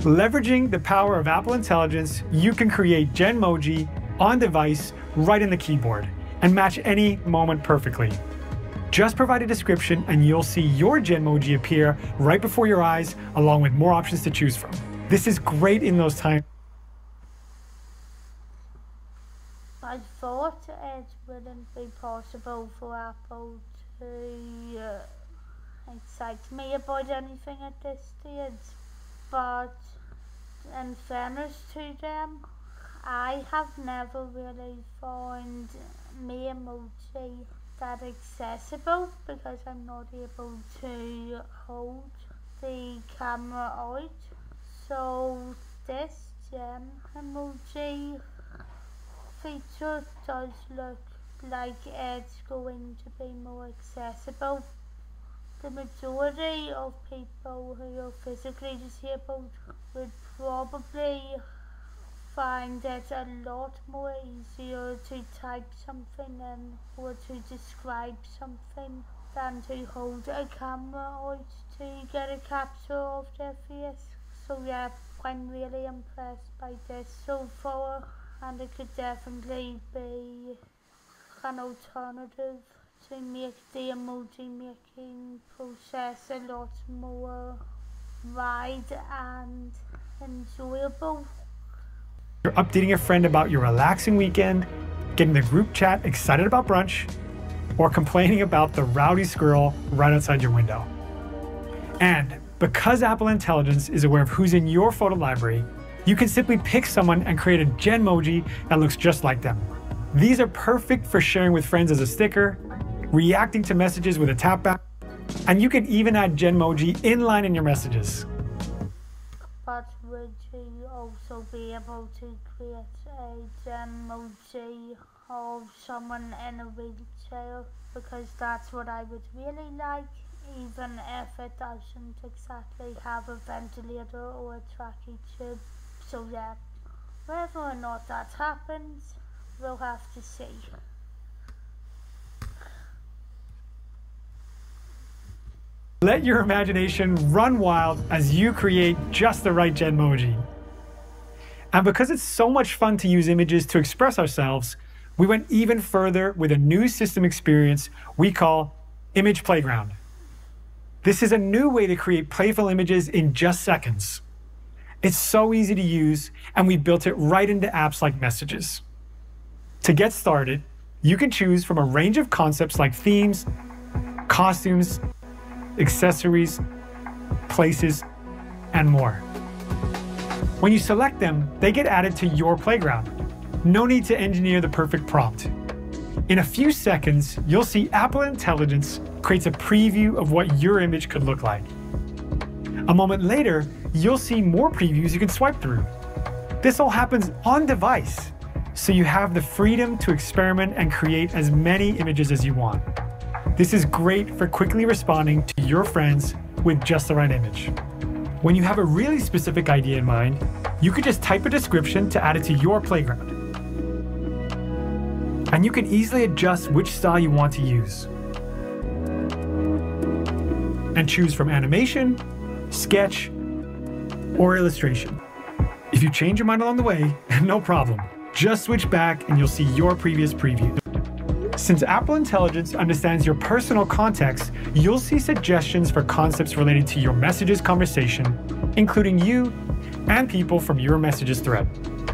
Leveraging the power of Apple Intelligence, you can create Genmoji on device right in the keyboard and match any moment perfectly. Just provide a description and you'll see your Genmoji appear right before your eyes, along with more options to choose from. This is great in those times. I thought it wouldn't be possible for Apple to excite me about anything at this stage, but in fairness to them, I have never really found me emoji that accessible because I'm not able to hold the camera out. So this Gen emoji feature does look like it's going to be more accessible. The majority of people who are physically disabled would probably find it a lot more easier to type something in or to describe something than to hold a camera out to get a capture of their face. So yeah, I'm really impressed by this so far, and it could definitely be an alternative to make the emoji making process a lot more wide and enjoyable. You're updating a friend about your relaxing weekend, getting the group chat excited about brunch, or complaining about the rowdy squirrel right outside your window. And because Apple Intelligence is aware of who's in your photo library, you can simply pick someone and create a Genmoji that looks just like them. These are perfect for sharing with friends as a sticker, reacting to messages with a tap back, and you can even add Genmoji inline in your messages. But would you also be able to create a Genmoji of someone in a wheelchair? Because that's what I would really like, even if it doesn't exactly have a ventilator or a trachea tube. So yeah, whether or not that happens, we'll have to see. Let your imagination run wild as you create just the right Genmoji. And because it's so much fun to use images to express ourselves, we went even further with a new system experience we call Image Playground. This is a new way to create playful images in just seconds. It's so easy to use, and we built it right into apps like Messages. To get started, you can choose from a range of concepts like themes, costumes, accessories, places, and more. When you select them, they get added to your playground. No need to engineer the perfect prompt. In a few seconds, you'll see Apple Intelligence creates a preview of what your image could look like. A moment later, you'll see more previews you can swipe through. This all happens on device, so you have the freedom to experiment and create as many images as you want. This is great for quickly responding to your friends with just the right image. When you have a really specific idea in mind, you could just type a description to add it to your playground. And you can easily adjust which style you want to use. And choose from animation, sketch, or illustration. If you change your mind along the way, no problem. Just switch back and you'll see your previous preview. Since Apple Intelligence understands your personal context, you'll see suggestions for concepts related to your Messages conversation, including you and people from your Messages thread.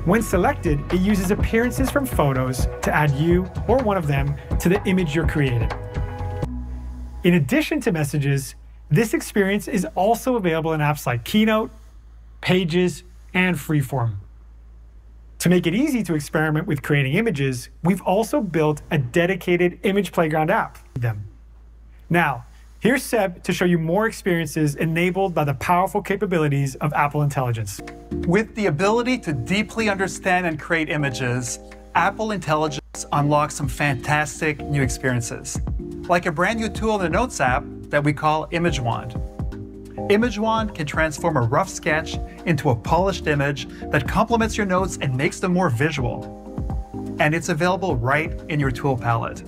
When selected, it uses appearances from photos to add you or one of them to the image you're creating. In addition to Messages, this experience is also available in apps like Keynote, Pages, and Freeform. To make it easy to experiment with creating images, we've also built a dedicated Image Playground app for them. Now, here's Seb to show you more experiences enabled by the powerful capabilities of Apple Intelligence. With the ability to deeply understand and create images, Apple Intelligence unlocks some fantastic new experiences, like a brand new tool in the Notes app that we call Image Wand. Image Wand can transform a rough sketch into a polished image that complements your notes and makes them more visual. And it's available right in your tool palette.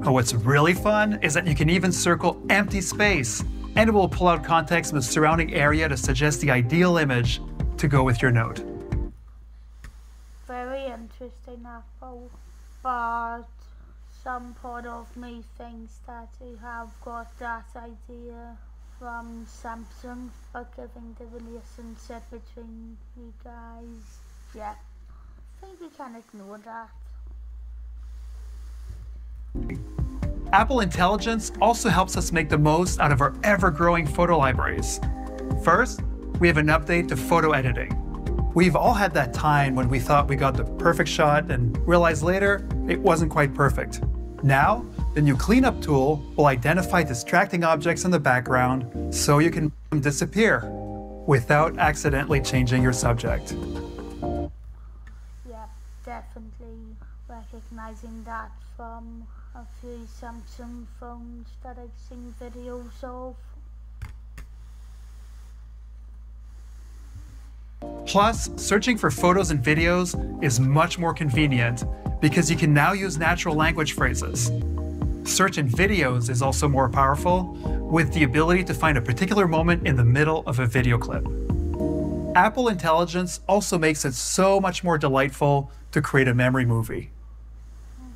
Oh, what's really fun is that you can even circle empty space, and it will pull out context from the surrounding area to suggest the ideal image to go with your note. Very interesting, Apple, but some part of me thinks that you have got that idea from Samsung, but giving the relationship between you guys, yeah, I think we can ignore that. Apple Intelligence also helps us make the most out of our ever-growing photo libraries. First, we have an update to photo editing. We've all had that time when we thought we got the perfect shot and realized later it wasn't quite perfect. Now, the new cleanup tool will identify distracting objects in the background so you can make them disappear without accidentally changing your subject. Yeah, definitely recognizing that from a few Samsung phones that I've seen videos of. Plus, searching for photos and videos is much more convenient because you can now use natural language phrases. Search in videos is also more powerful, with the ability to find a particular moment in the middle of a video clip. Apple Intelligence also makes it so much more delightful to create a memory movie.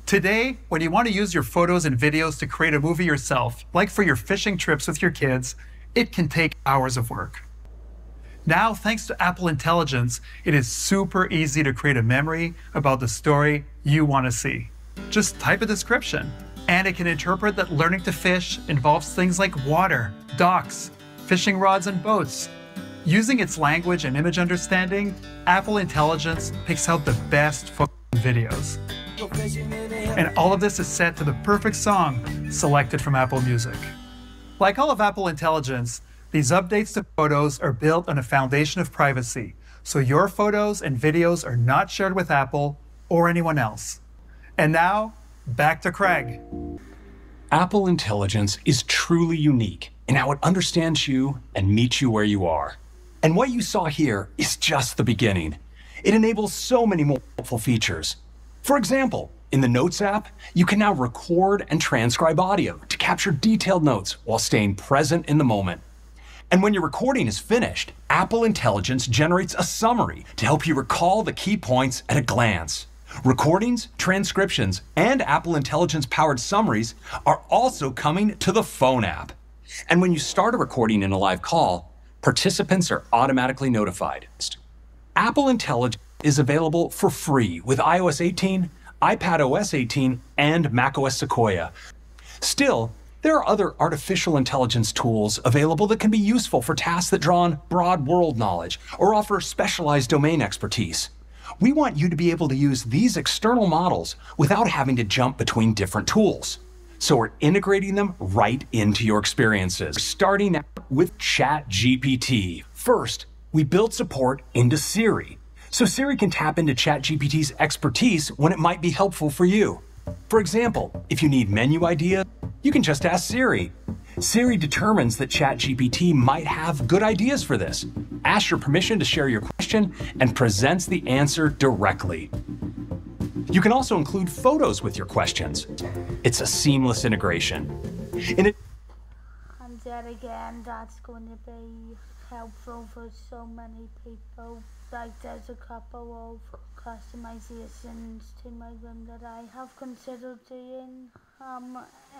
Today, when you want to use your photos and videos to create a movie yourself, like for your fishing trips with your kids, it can take hours of work. Now, thanks to Apple Intelligence, it is super easy to create a memory about the story you want to see. Just type a description, and it can interpret that learning to fish involves things like water, docks, fishing rods, and boats. Using its language and image understanding, Apple Intelligence picks out the best photos and videos. And all of this is set to the perfect song selected from Apple Music. Like all of Apple Intelligence, these updates to photos are built on a foundation of privacy, so your photos and videos are not shared with Apple or anyone else. And now, back to Craig. Apple Intelligence is truly unique in how it understands you and meets you where you are. And what you saw here is just the beginning. It enables so many more helpful features. For example, in the Notes app, you can now record and transcribe audio to capture detailed notes while staying present in the moment. And when your recording is finished, Apple Intelligence generates a summary to help you recall the key points at a glance. Recordings, transcriptions, and Apple Intelligence-powered summaries are also coming to the phone app. And when you start a recording in a live call, participants are automatically notified. Apple Intelligence is available for free with iOS 18, iPadOS 18, and macOS Sequoia. Still, there are other artificial intelligence tools available that can be useful for tasks that draw on broad world knowledge or offer specialized domain expertise. We want you to be able to use these external models without having to jump between different tools. So we're integrating them right into your experiences, starting out with ChatGPT. First, we built support into Siri, so Siri can tap into ChatGPT's expertise when it might be helpful for you. For example, if you need menu ideas, you can just ask Siri. Siri determines that ChatGPT might have good ideas for this, asks your permission to share your question, and presents the answer directly. You can also include photos with your questions. It's a seamless integration. And yet again, that's going to be helpful for so many people. Like, there's a couple of customizations to my room that I have considered doing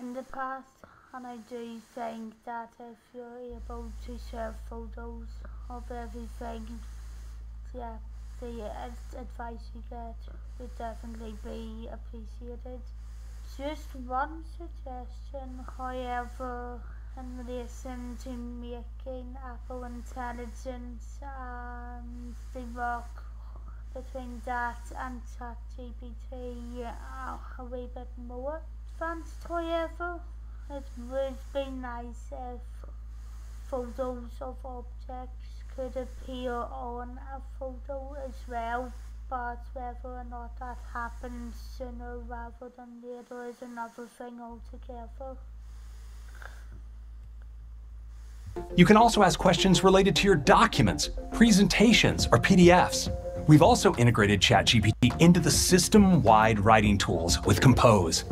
in the past, and I do think that if you're able to share photos of everything, yeah, the advice you get would definitely be appreciated. Just one suggestion, however, in relation to making Apple Intelligence and the work between that and ChatGPT a wee bit more advanced. However, it would be nice if photos of objects could appear on a photo as well, but whether or not that happens sooner rather than later is another thing altogether. You can also ask questions related to your documents, presentations, or PDFs. We've also integrated ChatGPT into the system-wide writing tools with Compose.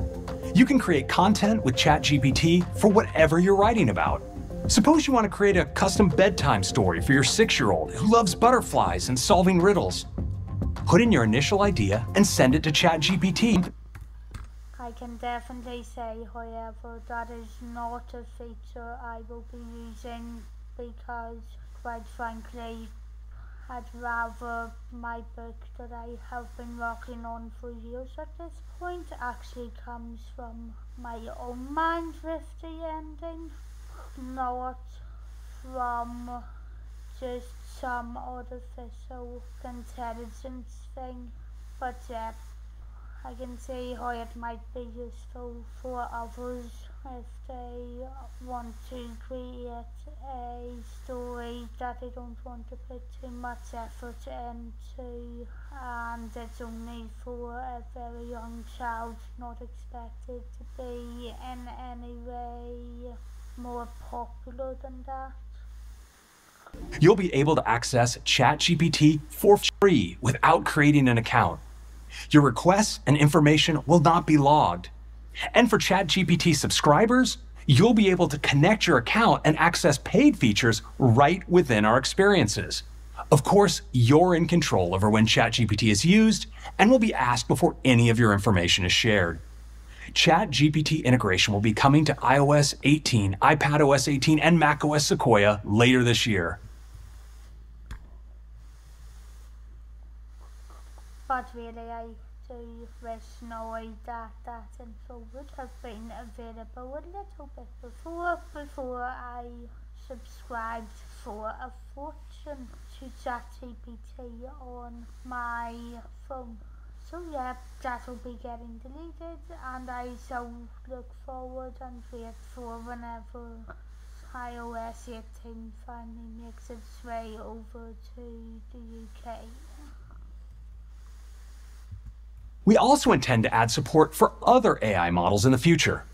You can create content with ChatGPT for whatever you're writing about. Suppose you want to create a custom bedtime story for your 6-year-old who loves butterflies and solving riddles. Put in your initial idea and send it to ChatGPT. I can definitely say, however, that is not a feature I will be using because, quite frankly, I'd rather my book that I have been working on for years at this point actually comes from my own mind with the ending, not from just some artificial intelligence thing. But yeah, I can see how it might be useful for others if they want to create a story that they don't want to put too much effort into, and it's only for a very young child, not expected to be in any way more popular than that. You'll be able to access ChatGPT for free without creating an account. Your requests and information will not be logged. And for ChatGPT subscribers, you'll be able to connect your account and access paid features right within our experiences. Of course, you're in control over when ChatGPT is used and will be asked before any of your information is shared. ChatGPT integration will be coming to iOS 18, iPadOS 18, and macOS Sequoia later this year. But really, I do wish now that that info would have been available a little bit before I subscribed for a fortune to ChatGPT on my phone. So yeah, that will be getting deleted, and I shall look forward and wait for whenever iOS 18 finally makes its way over to the UK. We also intend to add support for other AI models in the future.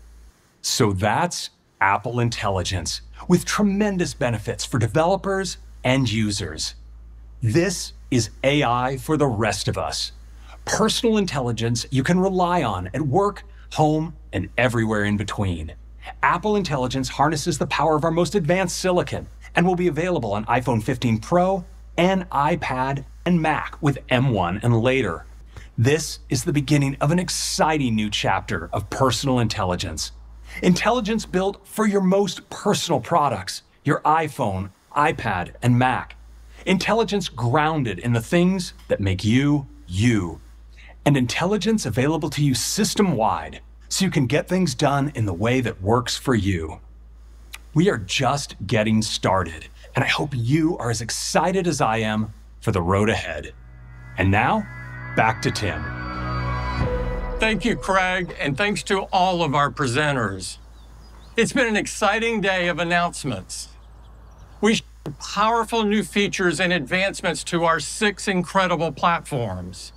So that's Apple Intelligence, with tremendous benefits for developers and users. This is AI for the rest of us. Personal intelligence you can rely on at work, home, and everywhere in between. Apple Intelligence harnesses the power of our most advanced silicon and will be available on iPhone 15 Pro and iPad and Mac with M1 and later. This is the beginning of an exciting new chapter of personal intelligence. Intelligence built for your most personal products, your iPhone, iPad, and Mac. Intelligence grounded in the things that make you, you. And intelligence available to you system-wide, so you can get things done in the way that works for you. We are just getting started, and I hope you are as excited as I am for the road ahead. And now, back to Tim. Thank you, Craig, and thanks to all of our presenters. It's been an exciting day of announcements. We shared powerful new features and advancements to our 6 incredible platforms.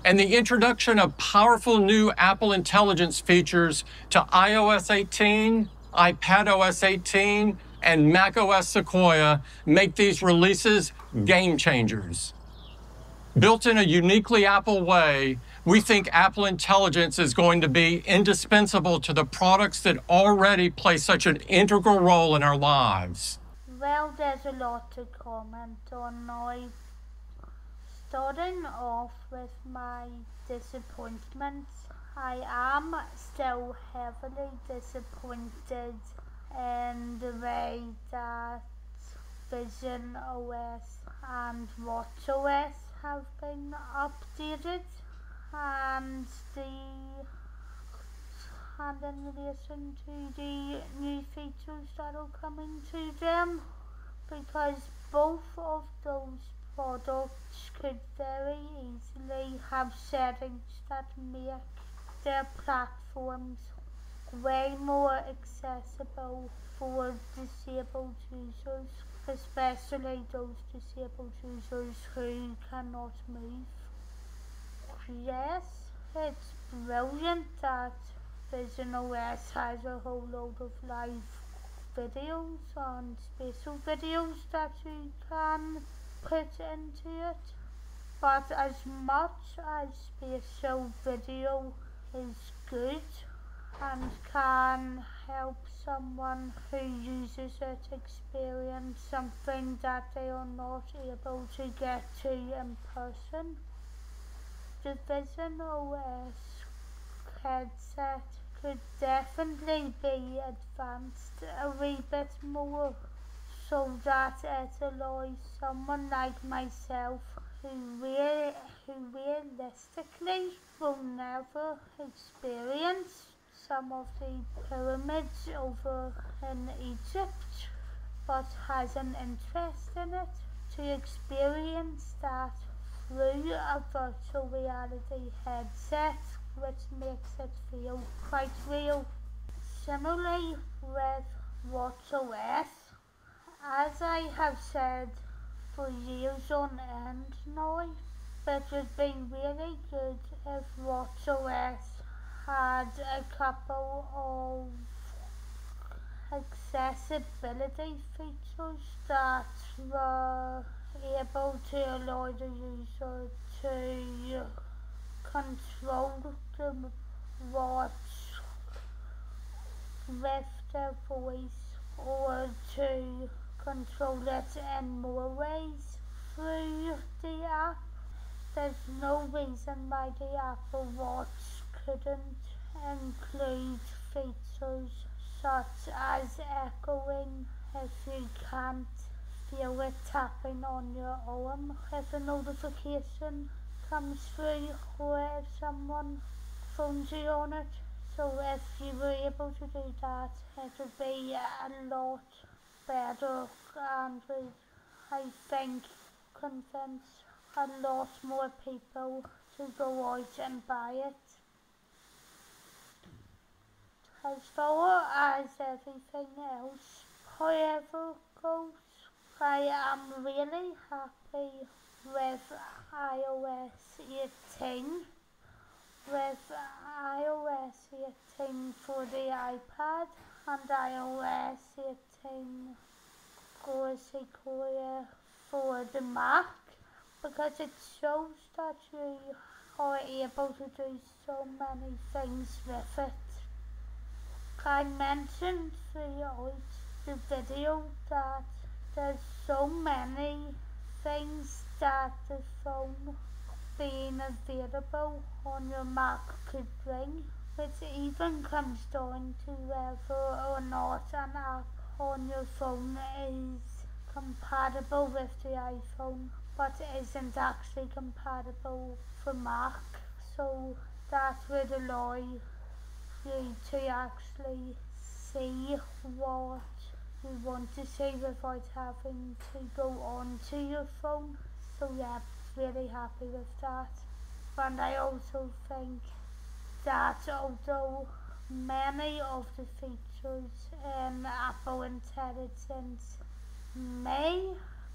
And the introduction of powerful new Apple Intelligence features to iOS 18, iPadOS 18, and macOS Sequoia make these releases game changers. Built in a uniquely Apple way, we think Apple Intelligence is going to be indispensable to the products that already play such an integral role in our lives. Well, there's a lot to comment on now. Starting off with my disappointments, I am still heavily disappointed in the way that Vision OS and WatchOS have been updated, and in relation to the new features that are coming to them, because both of those products could very easily have settings that make their platforms way more accessible for disabled users, especially those disabled users who cannot move. Yes, it's brilliant that Vision OS has a whole load of live videos and spatial videos that you can put into it, but as much as spatial video is good and can help someone who uses it experience something that they are not able to get to in person, the Vision OS headset could definitely be advanced a wee bit more, so that it allows someone like myself who realistically will never experience some of the pyramids over in Egypt, but has an interest in it, to experience that through a virtual reality headset, which makes it feel quite real. Similarly with WatchOS, as I have said for years on end now, it would be really good if WatchOS had a couple of accessibility features that were able to allow the user to control the watch with their voice, or to control it in more ways through the app. There's no reason why the Apple Watch couldn't include features such as echoing if you can't feel it tapping on your arm if a notification comes through, or if someone phones you on it. So if you were able to do that, it would be a lot better and would, I think, convince a lot more people to go out and buy it. As far as everything else, however, goes, I am really happy with iOS 18. With iOS 18 for the iPad and iOS 18 Sequoia for the Mac, because it shows that you are able to do so many things with it. I mentioned throughout the video that there's so many things that the phone being available on your Mac could bring, which even comes down to whether or not an app on your phone is compatible with the iPhone, but isn't actually compatible for Mac. So that would allow you to actually see what you want to see without having to go onto your phone. So yeah, really happy with that. And I also think that although many of the features in Apple Intelligence may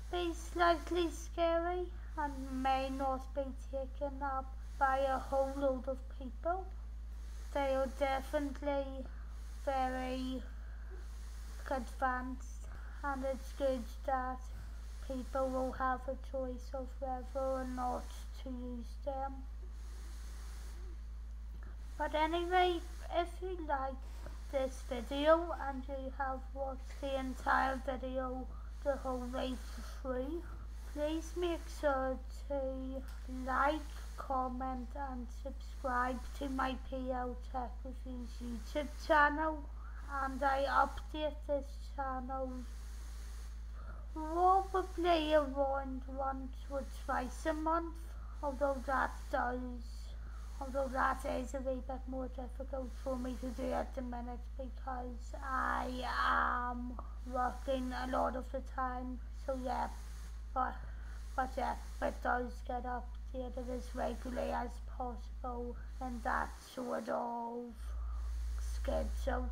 be slightly scary and may not be taken up by a whole load of people, they are definitely very advanced, and it's good that people will have a choice of whether or not to use them. But anyway, if you like this video and you have watched the entire video the whole way through, please make sure to like, comment and subscribe to my PL Tech Reviews YouTube channel, and I update this channel probably around once or twice a month, although that is a wee bit more difficult for me to do at the minute because I am working a lot of the time, so yeah, but yeah, it does get updated as regularly as possible in that sort of schedule.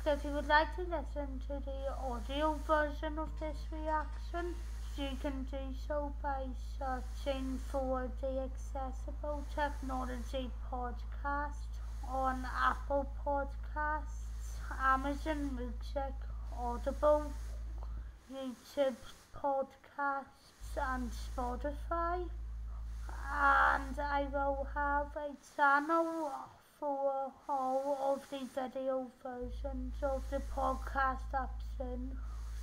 So if you would like to listen to the audio version of this reaction, you can do so by searching for the Accessible Technology Podcast on Apple Podcasts, Amazon Music, Audible, YouTube Podcasts and Spotify. And I will have a channel for all of the video versions of the podcast apps soon,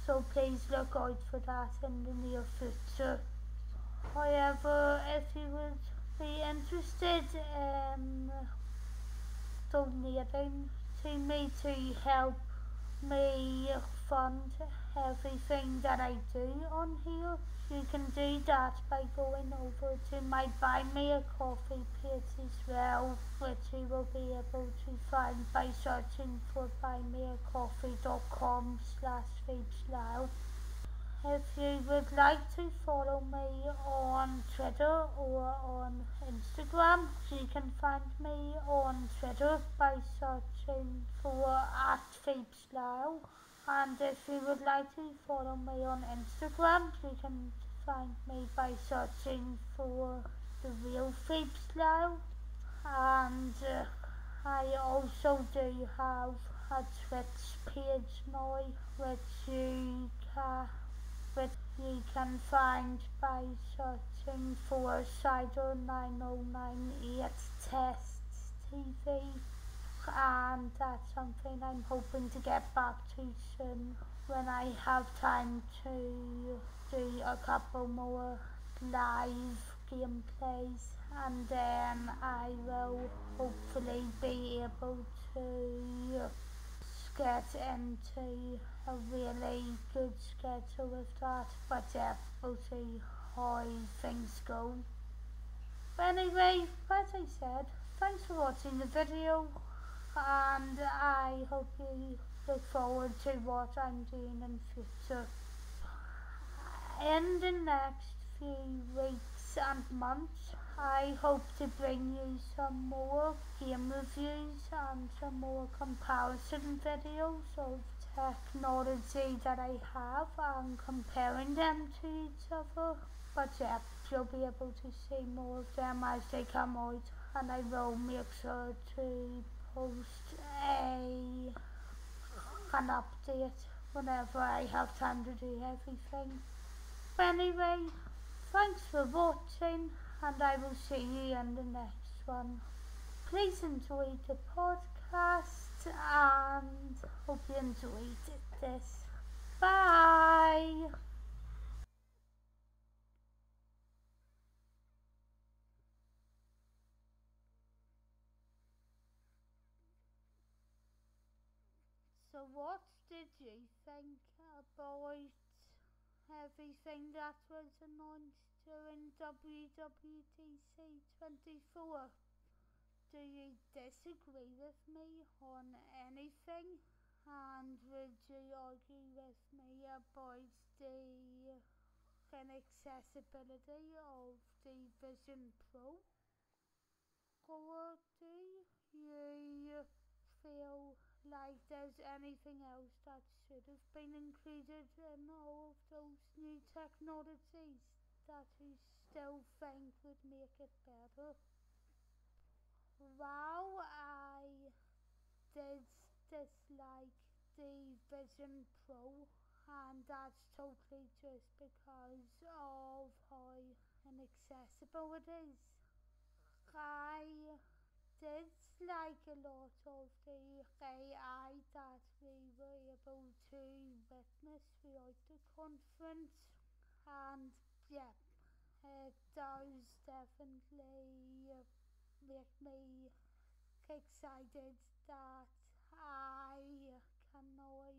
so please look out for that in the near future. However, if you would be interested in donating to me to help me fund everything that I do on here, you can do that by going over to my Buy Me a Coffee page as well, which you will be able to find by searching for buymeacoffee.com/FabeSlyle. If you would like to follow me on Twitter or on Instagram, you can find me on Twitter by searching for @FabeSlyle. And if you would like to follow me on Instagram, you can find me by searching for The Real FabeSlyle. And I also do have a Twitch page now, which you can find by searching for Cider9098 Tests TV. And that's something I'm hoping to get back to soon when I have time to do a couple more live gameplays, and then I will hopefully be able to get into a really good schedule with that, but yeah, we'll see how things go. But anyway, as I said, thanks for watching the video, and I hope you look forward to what I'm doing in future. In the next few weeks and months, I hope to bring you some more game reviews and some more comparison videos of technology that I have and comparing them to each other. But yeah, you'll be able to see more of them as they come out, and I will make sure to post an update whenever I have time to do everything. But anyway, thanks for watching, and I will see you in the next one. Please enjoy the podcast, and hope you enjoyed this. Bye! So what did you think about everything that was announced during WWDC24? Do you disagree with me on anything? And would you argue with me about the inaccessibility of the Vision Pro? Or do you feel like there's anything else that should have been included in all of those new technologies that you still think would make it better? While I did dislike the Vision Pro, and that's totally just because of how inaccessible it is. I did like a lot of the AI that we were able to witness throughout the conference, and yeah, it does definitely make me excited that I can now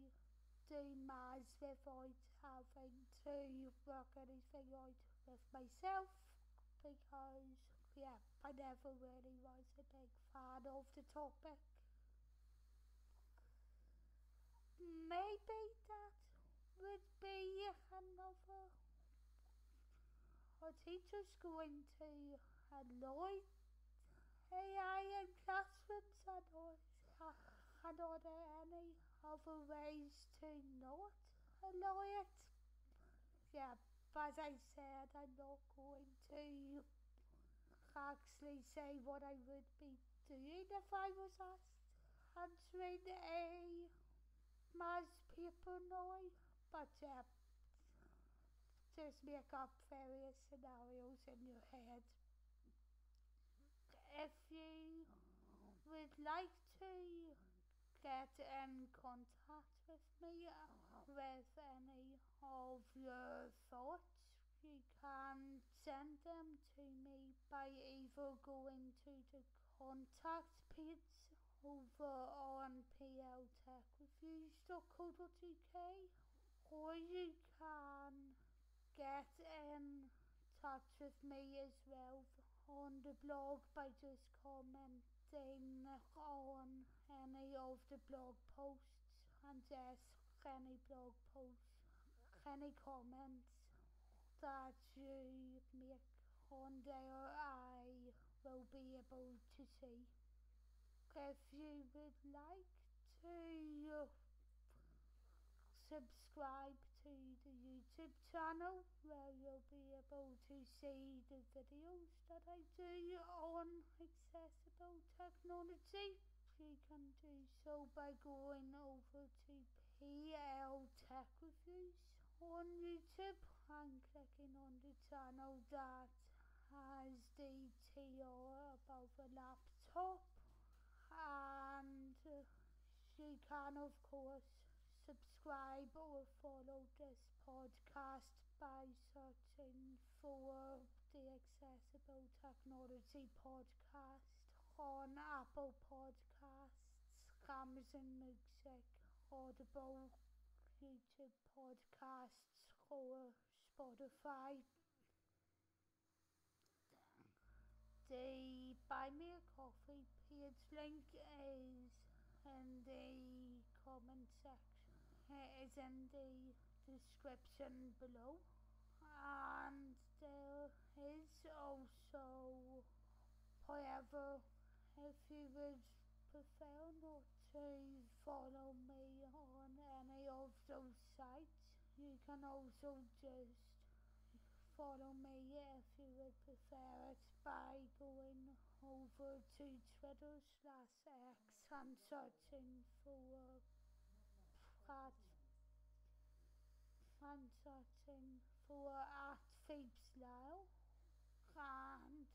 do maths without having to work anything out with myself, because yeah, I never really was a big fan of the topic. Maybe that would be another, our teacher's going to allow AI in classrooms, and are there any other ways to not allow it? Yeah, as I said, I'm not going to actually say what I would be doing if I was asked answering a maths paper now, but yeah, just make up various scenarios in your head. If you would like to get in contact with me with any of your thoughts, you can send them to me by either going to the contact page over on pltechreviews.co.uk, or you can get in touch with me as well on the blog by just commenting on any of the blog posts, and yes, any blog posts, any comments that you make on there I will be able to see. If you would like to subscribe to the YouTube channel, where you'll be able to see the videos that I do on accessible technology, you can do so by going over to PL Tech Reviews on YouTube and clicking on the channel that has the TR above a laptop, and you can of course subscribe or follow this podcast by searching for the Accessible Technology Podcast on Apple Podcasts, Amazon Music, Audible, YouTube Podcasts, or Spotify. The Buy Me a Coffee page link is in the comment section. It is in the description below, and there is also, however, if you would prefer not to follow me on any of those sites, you can also just follow me, if you would prefer it, by going over to Twitter/X and searching for @PhoebesLyle, and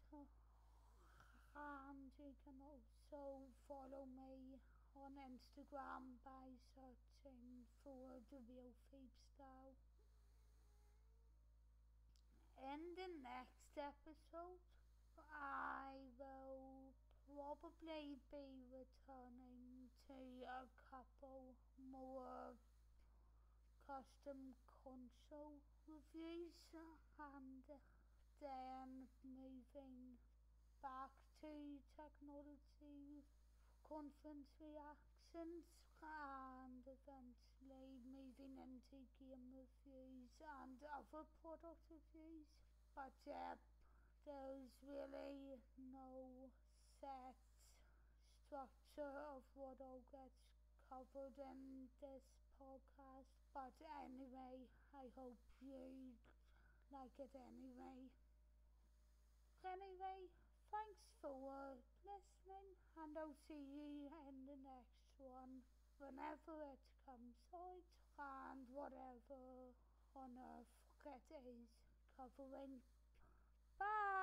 you can also follow me on Instagram by searching for The Real Phoebes. In the next episode, I will probably be returning to a couple more custom console reviews, and then moving back to technology conference reactions, and eventually moving into game reviews and other product reviews. But yeah, there's really no set structure of what all gets covered in this podcast, but anyway, I hope you like it anyway. Thanks for listening, and I'll see you in the next one, whenever it comes. campsite and whatever on earth Get is covering. Bye!